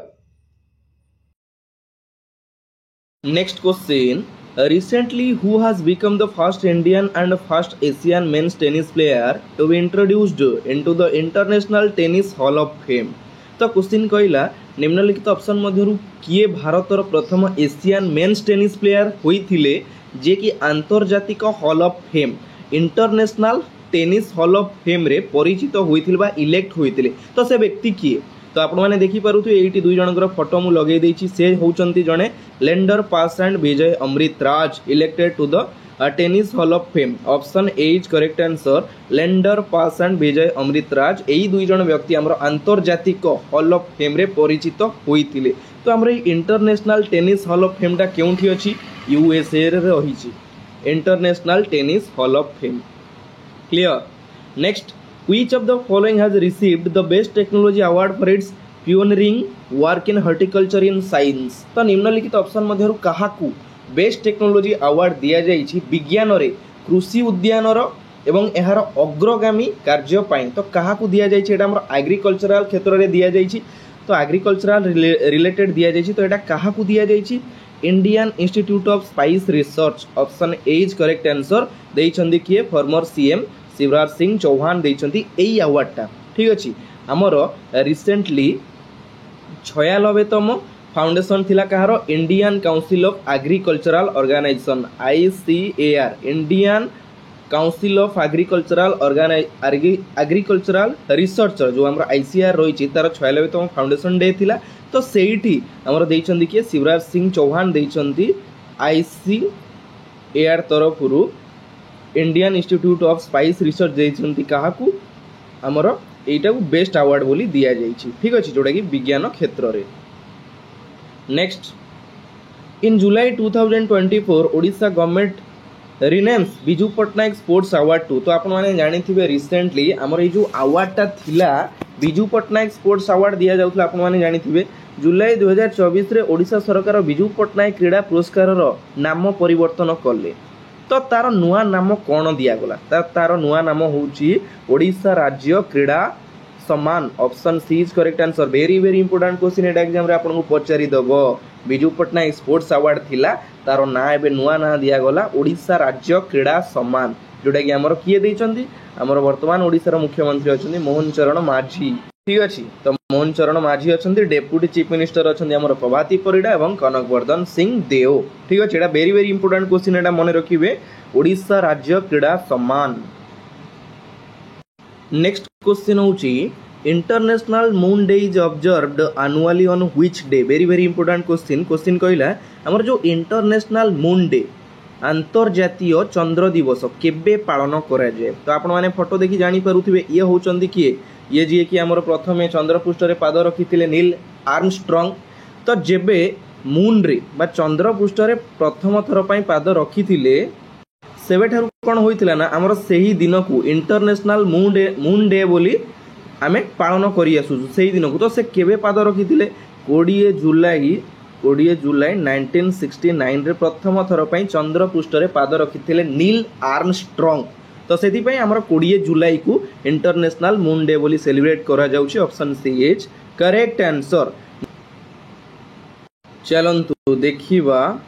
Next question recently who has become the first Indian and first Asian men's tennis player to be introduced into the International Tennis Hall of Fame तो क्वेश्चन कहला निम्नलिखित ऑप्शन मध्यरु किए भारतर प्रथम एशियन मेन्स टेनिस प्लेयर होइथिले जे कि आंतर्जातिक hall of fame international tennis hall of fame रे परिचित होइथिले बा इलेक्ट होइथिले तो से व्यक्ति किए तो आपण माने देखि पारुथु एठी दुई जनकर फोटो मु लगे देछि से होउचंती जने Leander Paes and Vijay Amritraj elected to the tennis hall of fame option A is correct answer Leander Paes and Vijay Amritraj एई दुई जन व्यक्ति हमर आंतर्जातिक हॉल ऑफ फेम रे परिचित होइथिले तो हमर international tennis hall of fame टा केउठी अछि यूएसए रे रहिछि international tennis hall of fame clear. Next Which of the following has received the best technology award for its pioneering work in horticulture in science तो निम्नलिखित ऑप्शन मध्यरु काहाकू बेस्ट टेक्नोलॉजी अवार्ड दिया जाइछि विज्ञान रे कृषि उद्यान रो एवं एहार अग्रगामी कार्य पाई तो काहाकू दिया जाइछि एटा हमर एग्रीकल्चरल क्षेत्र रे दिया जाइछि तो एग्रीकल्चरल रिलेटेड दिया जाइछि तो एटा काहाकू दिया जाइछि Indian institute of spice research option A is correct answer देइछन्दी किए फॉर्मर सीएम शिवराज सिंह चौहान देइछन्ती एई अवार्डटा ठीक अछि हमर रिसेंटली 96तम फाउंडेशन थिला कहारो Indian council of agricultural organization ICAR Indian council of agricultural agricultural researcher जो हमरा आईसीआर रहिछि तार 96तम फाउंडेशन डे थिला तो सेठी हमर देइछन्ती के शिवराज सिंह चौहान देइछन्ती आईसीएआर तरफरु Indian institute of spice research देइछन्ती काहाकू हमर एटा को बेस्ट अवार्ड बोली दिया जाइछि ठीक अछि जोटा कि विज्ञान क्षेत्र रे। Next in July 2024 Odisha government renames Biju Patnaik sports award 2 तो आपण माने जानि थिबे रिसेंटली हमर ए जो अवार्डटा थिला बिजू पटनायक स्पोर्ट्स अवार्ड दिया जाउथला आपण माने जानि थिबे जुलाई 2024 रे ओडिशा सरकार बिजू पटनायक क्रीड़ा पुरस्कार रो नाम परिवर्तन करले तो तार नुआ नाम कौन दिया गला तार नुआ नाम होउची ओडिशा राज्य क्रीड़ा सम्मान option C is correct answer very very important question एटा एग्जाम रे आपन को पचारि दबो बिजू पटनायक स्पोर्ट्स अवार्ड थिला तार ना एबे नुआ ना दिया गला ओडिशा राज्य क्रीड़ा सम्मान जोटा कि हमर किए दैचंती हमर वर्तमान ओडिशा रो मुख्यमंत्री अछंती मोहन चरण माझी ठीक अछि तो मोहन चरण माझी अछंती डेप्यूटी चीफ मिनिस्टर अछंती हमर प्रभाती परिडा एवं कनकवर्धन सिंह देओ ठीक अछि एटा वेरी वेरी इंपोर्टेंट क्वेश्चन एटा मने रखिबे ओडिशा राज्य क्रीड़ा सम्मान। नेक्स्ट क्वेश्चन होची international moon day is observed annually on which day very very important question कहला हमर जो इंटरनेशनल मून डे अंतर्जातीय चंद्र दिवस केबे पालन करा जाय तो आपण माने फोटो देखि जानि पारुथिबे ये होचंदी किए ये जी कि हमर प्रथमे चंद्रपृष्ठ रे पाद रखिथिले नील आर्मस्ट्रंग तो जेबे मून रे बा चंद्रपृष्ठ रे प्रथम थर पई पाद रखिथिले सेबेठारु कोन होइतिला ना हमर सेही दिन को इंटरनेशनल मून डे बोली आमे पालन करी आसु सेही दिन को तो से केबे पाद रखिथिले कोड़े जुलाई 1969 रे प्रथम थर पर चंद्र पृष्ठ पाद रखी नील आर्मस्ट्रंग। तो से आमर 20 जुलाई को इंटरनेशनल मून डे बोली सेलिब्रेट करा जाउछि। Option C is correct answer. चलंतु देखिबा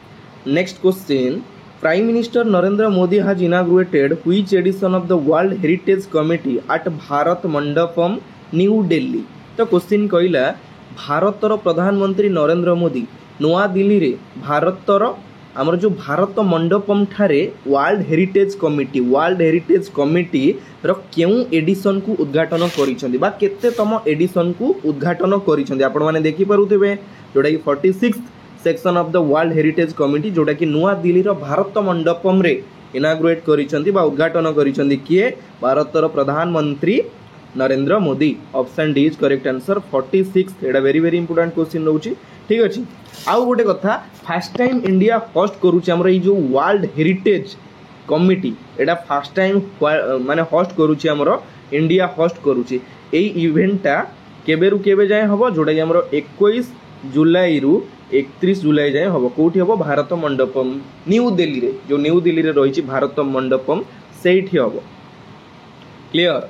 next question. Prime minister Narendra Modi has inaugurated which edition of the world heritage committee at Bharat Mandapam new Delhi. तो क्वेश्चन कहला भारतर प्रधानमंत्री नरेंद्र मोदी नवा दिल्ली रे भारतर आमर जो भारत मंडपम ठारे वर्ल्ड हेरिटेज कमिटी रो केउ एडिशन को उद्घाटन करिसेंती बा केतेतम एडिशन को उद्घाटन करिसेंती आपण माने देखि पारुथिबे जोडा कि 46 section of the world heritage committee जोडा कि नुआ दिल्ली रो भारत मंडपम रे इनाग्रेट करिसेंती बा उद्घाटन करिसेंती किए भारतर प्रधानमंत्री Narendra Modi. Option D is correct answer 46। Etah very very important question रहउची। ठीक अछि। आउ गोटे कथा फर्स्ट टाइम इंडिया होस्ट करूची हमर ई जो वर्ल्ड हेरिटेज कमिटी एटा फर्स्ट टाइम माने होस्ट करूची हमर इंडिया होस्ट करूची। एई इवेंटटा केबे रु केबे जाय हबो जोडा कि हमर 21 जुलाई रु 31 जुलाई जाए हबो। कोठी हबो भारत मंडपम न्यू दिल्ली रे जो न्यू दिल्ली रे रहिची भारत मंडपम सेठी हबो। Clear.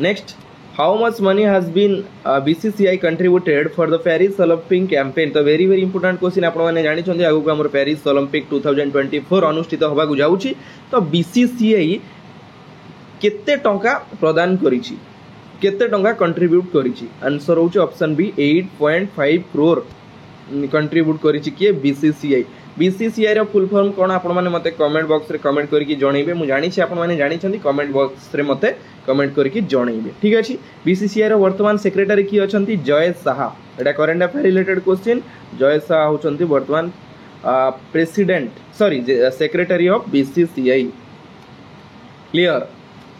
Next how much money has been BCCI contributed for the Paris Olympic campaign. तो वेरी वेरी इंपोर्टेंट क्वेश्चन आपण माने जानि छथि आगु को हमर पेरिस ओलंपिक 2024 अनुष्ठित होबा को जाउची। तो बीसीसीआई केते टंका प्रदान करिछि केते टंका कंट्रीब्यूट करिछि आंसर होउची ऑप्शन बी 8.5 करोड़ कंट्रीब्यूट करिछि के बीसीसीआई। बीसीसीआई रो फुल फॉर्म कोन आपण माने मते कमेंट बॉक्स रे कमेंट करके जणैबे। मु जानि छी आपण माने जानि छथि कमेंट बॉक्स रे मते कमेंट करके जणैबे। ठीक अछि। बीसीसीआई रो वर्तमान सेक्रेटरी की अछंती जय साहा। एटा करंट अफेयर रिलेटेड क्वेश्चन। जय साहा होचंती वर्तमान secretary of BCCI. Clear.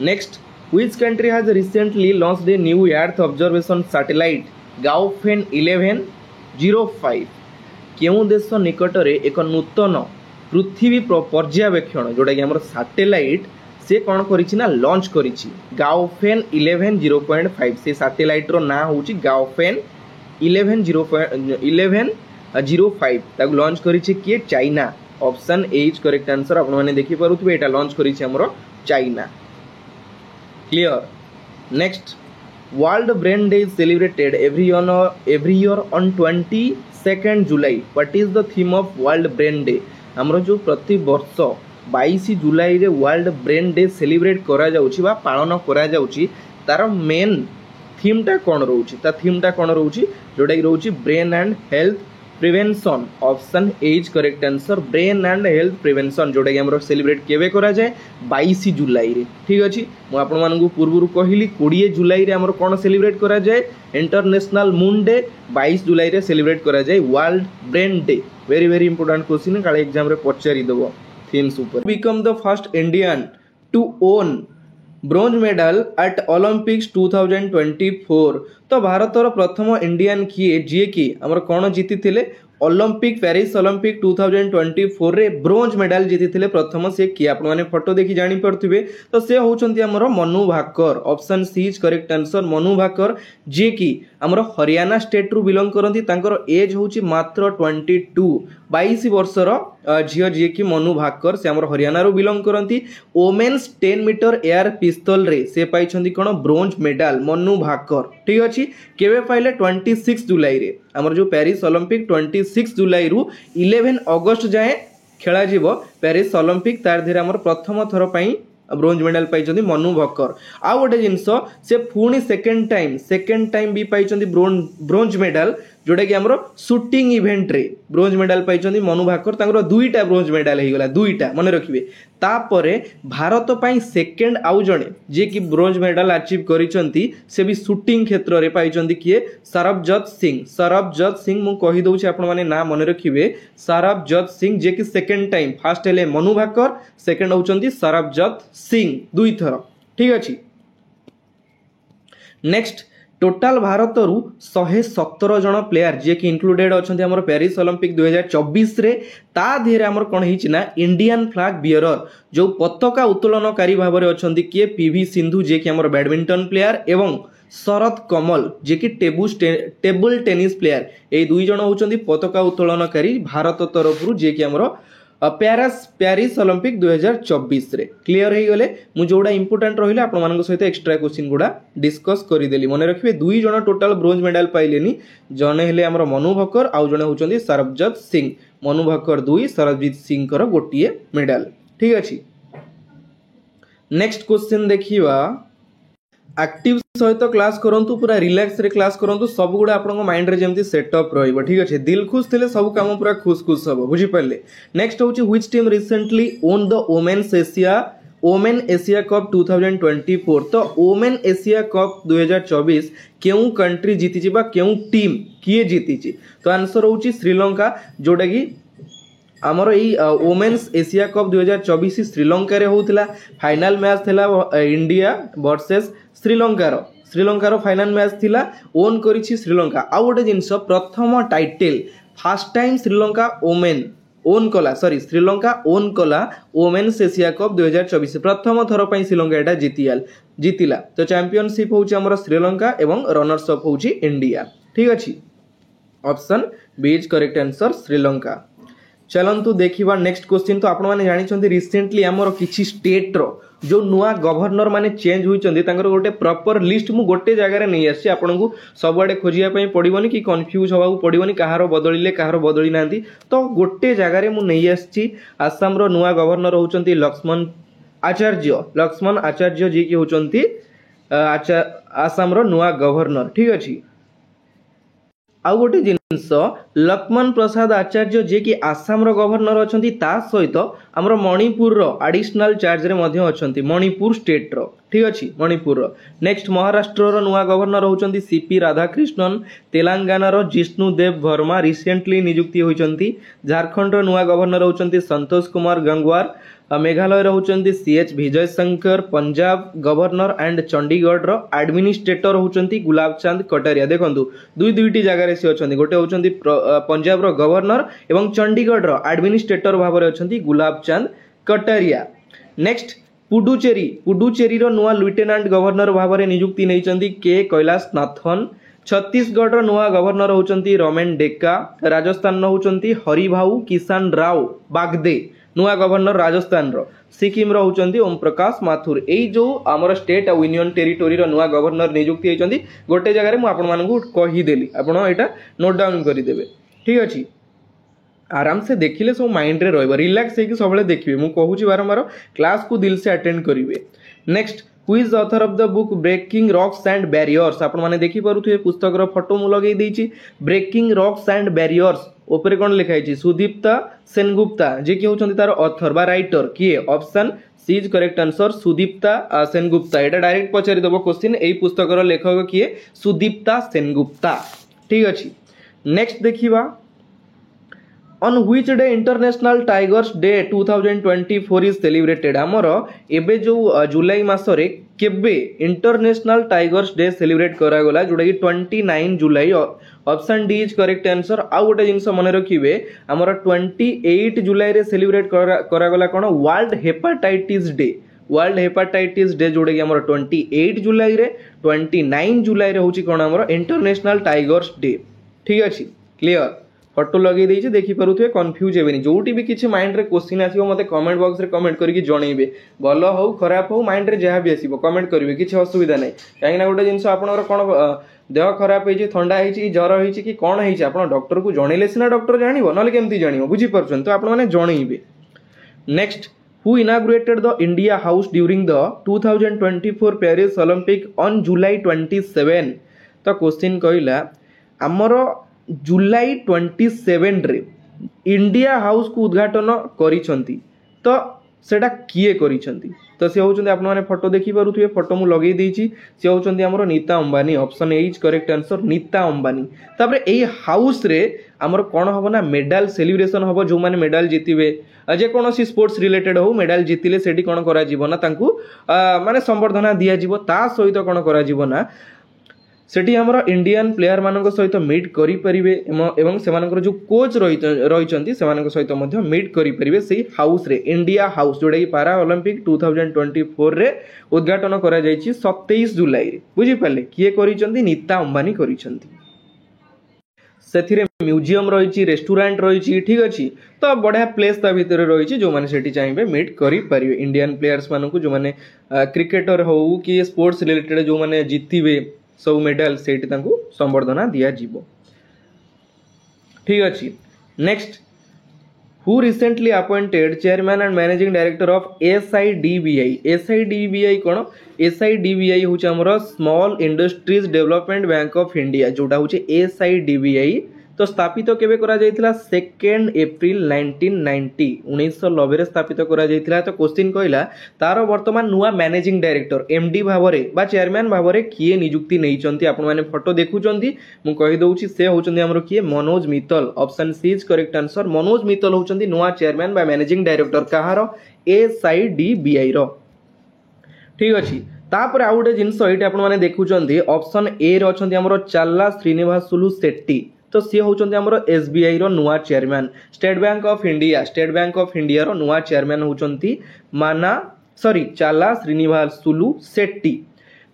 Next which country has recently launched a new earth observation satellite Gaofen 1105। केउं देश निकटरे एक नूतन पृथ्वी पर्यवेक्षण जोटा कि हमर सैटेलाइट से कौन करिछि ना लॉन्च करिछि गाओफेन 11.05। से सैटेलाइट रो ना होछि गाओफेन 11.05 ताकु लॉन्च करिछि के China. Option A is correct answer. आपण माने देखि पारुथबे एटा लॉन्च करिछि हमरो China. Clear. Next world brain day is celebrated every year on 22 July. What is the theme of world brain day. हमरो जो प्रति वर्ष 22 जुलाई रे वर्ल्ड ब्रेन डे सेलिब्रेट करा जाउची बा पालन करा जाउची तार मेन थीम टा कोन रहउची। ता थीम टा कोन रहउची जोडा कि रहउची brain and health prevention. Option A is correct answer brain and health prevention जोडा कि हमरो सेलिब्रेट केबे करा जाय 22 जुलाई रे। ठीक अछि। मु आपण मानकु पूर्वरु कहिली 20 जुलाई रे हमरो कोन सेलिब्रेट करा जाय इंटरनेशनल मून डे। 22 जुलाई रे सेलिब्रेट करा जाय world brain day. Very very important question काले एग्जाम रे पचारि देबो थीम्स ऊपर। Become the first Indian to won bronze medal at Olympics 2024। तो भारतर प्रथम इंडियन किए जी कि हमर कोन जीति थिले ओलंपिक पेरिस ओलंपिक 2024 रे ब्रोंज मेडल जीति थिले प्रथम से किए आपण माने फोटो देखि जानि परथिबे। तो से होचंती हमर Manu Bhaker. Option C is correct answer Manu Bhaker जे कि हमर हरियाणा स्टेट रु बिलोंग करंती। तांकर एज होची मात्र 22 वर्षर झियो जे कि मनु भाकर से हमर हरियाणा रु बिलोंग करंती। वोमेन्स 10 मीटर एयर पिस्तल रे से पाइछंती कोन ब्रोंज मेडल मनु भाकर। ठीक अछि। केबे पाइले 26 जुलाई रे हमर जो पेरिस ओलंपिक 26 जुलाई रु 11 अगस्त जाए खेला जीवो पेरिस ओलंपिक तार धीरे हमर प्रथम थर पई ब्रोंज मेडल पाइछंती मनु भाकर। आ गोटे जिंस से पुणी सेकेंड टाइम भी पाइछंती ब्रोंज मेडल जोटा कि हमर शूटिंग इवेंट रे ब्रोंज मेडल पाइछंती मनु भाकर। तांकर दुईटा ब्रोंज मेडल हे गला दुईटा मन रखिबे। तापरे भारत पई सेकेंड आउ जणे जे कि ब्रोंज मेडल अचीव करिसंती से भी शूटिंग क्षेत्र रे पाइछंती किए सरबजोत सिंह मु कहि दउछि आपण माने ना मन रखिबे सरबजोत सिंह जे कि सेकेंड टाइम फर्स्ट हेले मनु भाकर सेकेंड होचंती सरबजोत सिंह दुई थर। ठीक अछि। नेक्स्ट टोटाल भारत रु 117 जन प्लेयर जे कि इंक्लूडेड अच्छा आम पेरिस ओलंपिक 2024 रे ता देहरे आमर कौन है इंडियन फ्लैग बियरर जो पताका उत्तोलनकारी भाव में अच्छा किए पीवी सिंधु जे कि आमर बैडमिंटन प्लेयर एवं शरद कमल जे कि टेबल टेनिस प्लेयर ये दुई जन होती पताका उत्तोलनकारी भारत तरफ जे कि आमर प्यारिस ओलंपिक 2024 रे क्लियर हो गले मु जोड़ा इंपोर्टेंट रही आप सहित एक्स्ट्रा क्वेश्चन गुड़ा डिस्कस करदेली मन रखिए दुई जन टोटाल ब्रोंज मेडल पाइले जने हेले आमर मनु भकर आउ जने होचंदी सरबजीत सिंह मनु भकर 2 सरबजीत सिंह कर गोटिए मेडल ठीक अच्छे। नेक्स्ट क्वेश्चन देखिवा एक्टिव सहित क्लास करंतु पूरा रिलैक्स रे क्लास करंतु सब गुडा आपन माइंड रे जेमती सेटअप रहइबो ठीक अछि दिल खुश थिले सब काम पूरा खुश खुश हबो बुझि पड़ले। नेक्स्ट होची which team recently own the women Asia cup 2024 तो वोमेन एशिया कप 2024 केउ कंट्री जीति बा केउ टीम किए जीति तो आंसर होची श्रीलंका जोटा की आमर यही वोमेन्स एशिया कप 2024 श्रीलंका रे होउतिला फाइनल मैच थिला इंडिया वर्सेस श्रीलंकार फाइनल मैच थिला ओन करिछि श्रीलंका आ गोटे जिनस प्रथम title first time Sri Lanka own कला वोमेन्स एशिया कप 2024 प्रथम थर पई श्रीलंका एटा जीतिला तो चैंपियनशिप होउछि हमर श्रीलंका एवं रनर्स अप होउछि इंडिया ठीक अछि option B is correct answer Sri Lanka. चलंतु देखिबा नेक्स्ट क्वेश्चन तो आपण माने जानि छथि रिसेंटली हमर किछि स्टेट रो जो नुआ गवर्नर माने चेंज होइचंदी तांकर गोटे प्रॉपर लिस्ट मु गोटे जगह रे नै आसी आपनकु सबआडे खोजिया पई पडिबोनी कि कंफ्यूज होबाउ पडिबोनी कहारो बदलिले कहारो बदली नांती तो गोटे जगह रे मु नै आसी आसाम रो नुआ गवर्नर होचंती लक्ष्मण आचार्य जी की होचंती आसाम रो नुआ गवर्नर ठीक अछि। आउ गोटे जिनस लक्ष्मण प्रसाद आचार्य जे कि आसाम रो गवर्नर अछंती ता सहित हमर मणिपुर रो एडिशनल चार्ज रे मध्ये अछंती मणिपुर स्टेट रो ठीक अछि मणिपुर रो। नेक्स्ट महाराष्ट्र रो नुआ गवर्नर होचंती सीपी राधाकृष्णन तेलंगाना रो जिष्णुदेव वर्मा रिसेंटली नियुक्ति होइचंती झारखंड रो नुआ गवर्नर होचंती संतोष कुमार गंगवार मेघालय होचंती CH Vijay Shankar Punjab governor and Chandigarh रो एडमिनिस्ट्रेटर होचंती गुलाब चंद कटारिया देखंतु दुईटी जगह रे से अछंती गोटे होचंती पंजाब रो गवर्नर एवं चंडीगढ़ रो एडमिनिस्ट्रेटर भाव रे अछंती गुलाब चंद कटारिया। नेक्स्ट पुडुचेरी रो नुआ लेफ्टिनेंट गवर्नर भाव रे नियुक्ति नैचंती के कैलाश नाथन छत्तीसगढ़ रो नुआ गवर्नर होचंती रमेन डेका राजस्थान रो होचंती हरिभाऊ किसान राव बागदे नुआ गवर्नर राजस्थान रो सिक्किम रो होचंती ओम प्रकाश माथुर एई जो हमर स्टेट आ यूनियन टेरिटोरी रो नुआ गवर्नर नियुक्ति होचंती गोटे जगह रे मु आपन मानकु कहि देली आपण एटा नोट डाउन करि देबे ठीक अछि आराम से देखिले सब माइंड रे रहबो रिलैक्स हे कि सबले देखिबे मु कहूची बारंबार क्लास को दिल से अटेंड करिवे। Next who is the author of the book breaking rocks and barriers आपण माने देखि पारुथुए पुस्तक रो फोटो मु लगेई देछि ब्रेकिंग रॉक्स एंड बैरियर्स ऊपर कोन लिखाई छि सुदीप्ता सेनगुप्ता जे कि होचंती तार ऑथर बा राइटर किए option C is correct answer Sudipta Sengupta एटा डायरेक्ट पचारि दबो क्वेश्चन एई पुस्तक रो लेखक किए सुदीप्ता सेनगुप्ता ठीक अछि। नेक्स्ट देखिबा on which day international tigers day 2024 is celebrated आमर एबे जो जुलाई मासरे केबे इंटरनेशनल टाइगर्स डे सेलिब्रेट करा गला जोटा कि 29 जुलाई option D is correct answer. आ गोटे जिनस मन रखिबे आमर 28 जुलाई रे सेलिब्रेट करा गला कोन वर्ल्ड हेपाटाइटिस डे जोटा कि आमर 28 जुलाई रे 29 जुलाई रे होची कोन आमर इंटरनेशनल टाइगर्स डे ठीक अछि क्लियर फोटो लगे देइछे देखि परुथुए कंफ्यूज हेबेनी जोटी भी किछि माइंड रे क्वेश्चन आसीबो मते कमेंट बॉक्स रे कमेंट करके जणैबे भलो हो खराब हो माइंड रे जहा भी आसीबो कमेंट करिवे किछि असुविधा नै काहे ना गोटे जिंस आपनकर कोन देह खराब हेछि ठंडा हेछि ज्वर हेछि कि कोन हेछि आपन डॉक्टर को जणैले सिना डॉक्टर जानिबो नले केमति जानिबो बुझि परछन तो आपन माने जणैबे। Next who inaugurated the India house during the 2024 Paris Olympic on July 27 तो क्वेश्चन कहिला हमर जुलाई 27 रे इंडिया हाउस को उद्घाटन करिसंती तो सेटा किए करिसंती तो से होचंती आपन माने फोटो देखि पारुथुए फोटो मु लगेई देइची से होचंती हमरो Nita Ambani option A is correct answer Nita Ambani. तापरे एई हाउस रे हमर कोन हबो ना मेडल सेलिब्रेशन हबो जो माने मेडल जीतिबे जे कोनोसी स्पोर्ट्स रिलेटेड हो मेडल जीतिले सेठी कोन करा जीवो ना तांकू माने संबर्धना दिया जीवो ता सहित कोन करा जीवो ना सेठी हमर इंडियन प्लेयर मानक सहित मीट करि परिबे एवं सेमानकर जो कोच रहिचंती सेमानक सहित मध्य मीट करि परिबे सेही हाउस रे इंडिया हाउस जोडा कि पारा ओलंपिक 2024 रे उद्घाटन करा जायछि 27 जुलाई रे बुझी पाले किए करिचंती नीता अंबानी करिचंती सेथिरे म्यूजियम रही रेस्टोरेंट रही ठीक अच्छी तो बढ़िया प्लेस ता भितर रही जो मैंने सेठी चाहिए मीट करि परिबे इंडियन प्लेयर्स मानक जो मैंने क्रिकेटर हो कि स्पोर्ट्स रिलेटेड जो मैंने जीतिबे सब मेडल सेठी तांको संबर्धना दिया जीवो ठीक अच्छी next who recently appointed chairman and managing director of SIDBI SIDBI cone SIDBI होचे हमरो small industries development bank of India जोटा होचे SIDBI तो स्थापित केबे करा जायतिला 2 एप्रिल 1990 1990 रे स्थापित करा जायतिला तो क्वेश्चन कहला तार वर्तमान नुवा मैनेजिंग डायरेक्टर एमडी भाबरे बा चेयरमैन भाबरे किए नियुक्ति नैचंती आपण माने फोटो देखुचंती मु कहि दउची से होचंती हमरो किए Manoj Mittal option C is correct answer Manoj Mittal होचंती नुवा चेयरमैन बा मैनेजिंग डायरेक्टर कहारो SIDBI रो ठीक अछि तापर आ गुटे जिंस एठी आपण माने देखुचंती ऑप्शन ए रे अछंती हमरो चाल्ला श्रीनिवासुलु सेट्टी तो सी होचंती हमरो SBI रो नुवा chairman state bank of India रो नुवा चेयरमैन होचंती Challa Srinivasulu Setty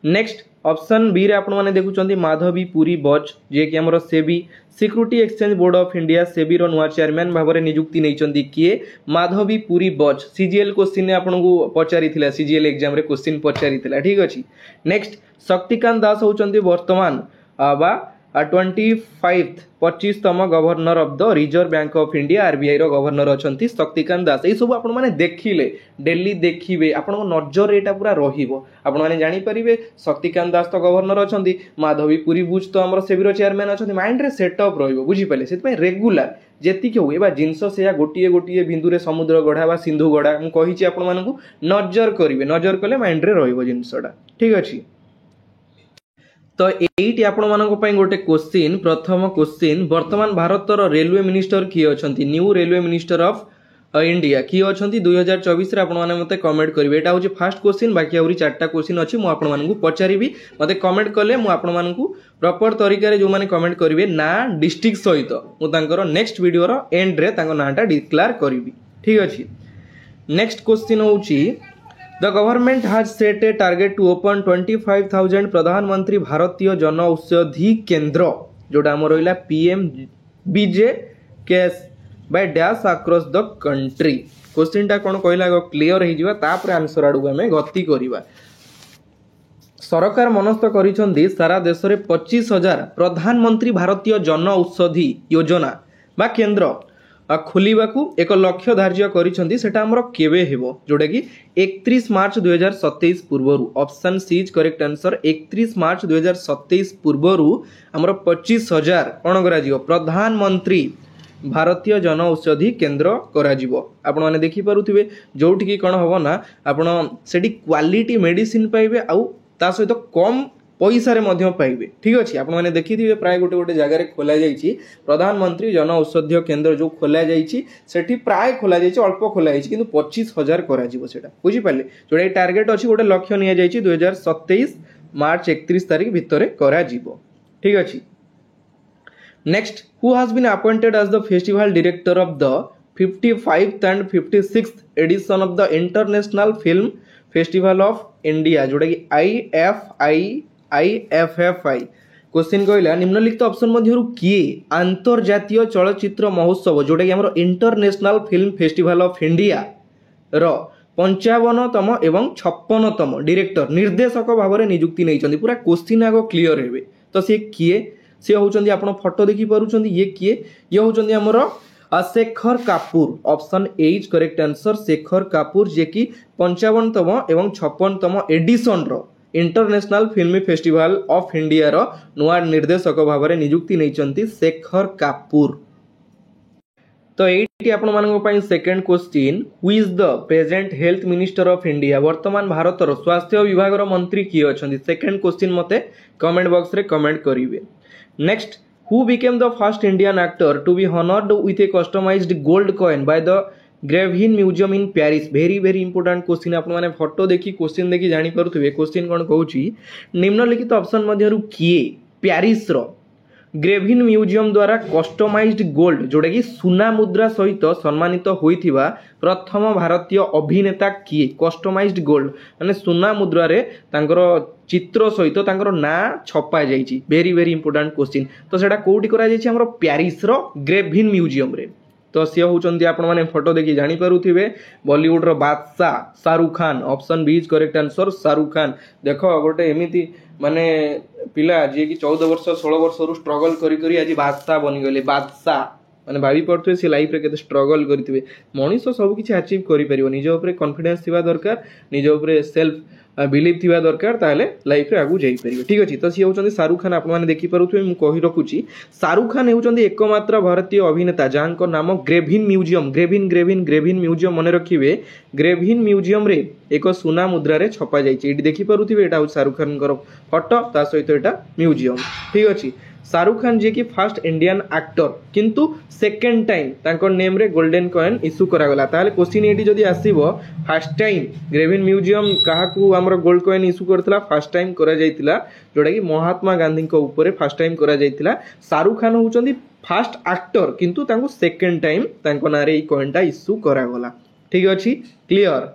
next option B रे आपण माने देखुचंती माधवी पुरी बच जे कि हमरो SEBI security exchange board of India SEBI रो नुवा चेयरमैन भाबरे नियुक्ति नैचंती किए माधवी पुरी बच सीजीएल क्वेश्चन ने आपनकू पचारिथिला सीजीएल एग्जाम रे क्वेश्चन पचारिथिला ठीक अछि नेक्स्ट शक्तिकांत दास होचंती वर्तमान बा 25तम governor of the reserve bank of India RBI रो गवर्नर अछंती शक्तिकांत दास ए सब आपण माने देखिले डेली देखिबे आपण नजर एटा पूरा रहिबो आपण माने जानि परिबे शक्तिकांत दास तो गवर्नर अछंती माधवी पुरी बुच तो हमर सेबीरो चेयरमैन अछंती माइंड रे सेटअप रहिबो बुझी पले सेत पे रेगुलर जेति के होए बा जिंस से या गोटिए गोटिए बिंदु रे समुद्र गढा बा सिंधु गढा हम कहिछि आपण मानकू नजर करिवे नजर कले माइंड रे रहिबो जिंसडा ठीक अछि तो एइटी आपण मानक पई गोटे क्वेश्चन प्रथम क्वेश्चन वर्तमान भारतर रेलवे मिनिस्टर किए अछंती new railway minister of India किए अछंती 2024 रे आपण माने मते कमेंट करिवे एटा होची फर्स्ट क्वेश्चन बाकी आउरी चारटा क्वेश्चन अछि मु आपण मानकू पचारिबी मते कमेंट कले मु आपण मानकू प्रॉपर तरीका रे जो माने कमेंट करिवे ना डिस्ट्रिक्ट सहित मु तांकर नेक्स्ट वीडियो रो एंड रे तांको नाटा डिक्लेयर करिवि ठीक अछि नेक्स्ट क्वेश्चन होची The government has set a target to open 25,000 प्रधानमंत्री भारतीय जन औषधि केंद्र जोटा हमर रहिला PMBJ case by dash across the country question टा कोन कहला क्लियर हे जिवा तापर आंसर आडू हमें गति करिवा सरकार मनस्थ करिसंदी सारा देश रे 25,000 प्रधानमंत्री भारतीय जन औषधि योजना बा केंद्र खोलिबाकू एक लक्ष्य धार्य करिसंदी सेटा हमर केबे हेबो जोटा कि 31 मार्च 2027 पूर्वरु option C is correct answer 31 मार्च 2027 पूर्वरु हमर 25,000 कोन करा जिवो प्रधानमंत्री भारतीय जन औषधि केंद्र करा जिवो आपण माने देखि पारुथिबे जोठी कि कोन होबो ना आपण सेठी क्वालिटी मेडिसिन पाइबे आउ ता सहित कम पैसा रे मध्य पाइबे ठीक अछि आपण माने देखिथिबे प्राय गोटे गोटे जगह रे खोला जाईछि प्रधानमंत्री जन औषधि केंद्र जो खोला जाईछि सेठी प्राय खोला जाईछि अल्प खोला जाईछि किंतु 25,000 करा जिवो सेटा बुझी पाले जोडा टारगेट अछि गोटे लक्ष्य निया जाईछि 2027 मार्च 31 तारिख भितरे करा जिवो ठीक अछि next who has been appointed as the festival director of the 55th and 56th edition of the International Film Festival of India जोडा कि IFFI क्वेश्चन कहला निम्नलिखित ऑप्शन मध्यरु किए अंतर्जातीय चलचित्र महोत्सव जोटा कि हमर international film festival of India रो 55तम एवं 56तम डायरेक्टर निर्देशक भाव में नियुक्ति नहीं पूरा क्वेश्चन आगो क्लियर हेबे तो से किए से होचंदी आपण फोटो देखि पारुचंदी ये किए ये होचंदी हमर Shekhar Kapur option A is correct answer Shekhar Kapur जे कि 55तम एवं 56तम एडिशन रो international film festival of India रो नुआ निर्देशक भाव में नियुक्ति नहीं शेखर कापूर तो एटी आपण मानक पई second question who is the present health minister of India वर्तमान भारत रो स्वास्थ्य विभाग रो मंत्री किए अछंती सेकंड क्वेश्चन मते कमेंट बॉक्स रे कमेंट करिवे next who became the first Indian actor to be honoured with a customized gold coin by the Grevin museum in Paris very very important question आपण माने फोटो देखि क्वेश्चन देखि जानि परथुबे क्वेश्चन कोन कहूची निम्नलिखित ऑप्शन मध्यरु किए प्यारिस रो ग्रेभिन म्यूजियम द्वारा कस्टमाइज्ड गोल्ड जोटा कि सुना मुद्रा सहित सम्मानित होइथिबा प्रथम भारतीय अभिनेता किए कस्टमाइज्ड गोल्ड माने सुना मुद्रा रे तांकर चित्र सहित तांकर ना छपा जाइछि वेरी वेरी इंपोर्टेंट क्वेश्चन तो सेटा कोउटी करा जाइछि हमरो प्यारिस रो ग्रेभिन म्यूजियम रे तो सी होउचंदी आपण माने फोटो देखि जानि पारुथिबे बॉलीवुड रो बादशाह Shahrukh Khan option B is correct answer Shahrukh Khan देखो गोटे एमिति माने पिला जे कि 14 वर्ष 16 वर्ष रु स्ट्रगल करी करी आज बादशाह बनि गले बादशाह माने भाबी पड़थि से लाइफ रे केते स्ट्रगल करिथिबे मनीष सब किछि अचीव करि परिबो निज ऊपर कॉन्फिडेंस थिबा दरकार निज ऊपर सेल्फ बिलीव थिबा दरकार ताले लाइफ रे आगु जाई परिबो ठीक अछि तो सी होउचंदी शाहरुख खान आपण माने देखि पारुथुबे मु कहि रखुची शाहरुख खान होउचंदी एकमात्र भारतीय अभिनेता जांको नाम ग्रेभिन म्यूजियम ग्रेभिन ग्रेभिन ग्रेभिन म्यूजियम मने रखिबे ग्रेभिन म्यूजियम रे एक सुना मुद्रा रे छपा जाइछि एटी देखि पारुथुबे एटा हो शाहरुख खान कर फोटो ता सहित एटा म्यूजियम ठीक अछि शाहरुख खान जे कि फर्स्ट इंडियन एक्टर किंतु सेकंड टाइम तांको नेम रे गोल्डन कॉइन इशू करा गला ताले क्वेश्चन एटी जदी आसीबो फर्स्ट टाइम ग्रेभिन म्यूजियम काहाकू हमर गोल्ड कॉइन इशू करथला फर्स्ट टाइम करा जाइतिला जोडा कि महात्मा गांधी को ऊपर फर्स्ट टाइम करा जाइतिला शाहरुख खान होचंदी फर्स्ट एक्टर किंतु तांको सेकंड टाइम तांको नारे ई कॉइनटा इशू करा गला ठीक अछि क्लियर।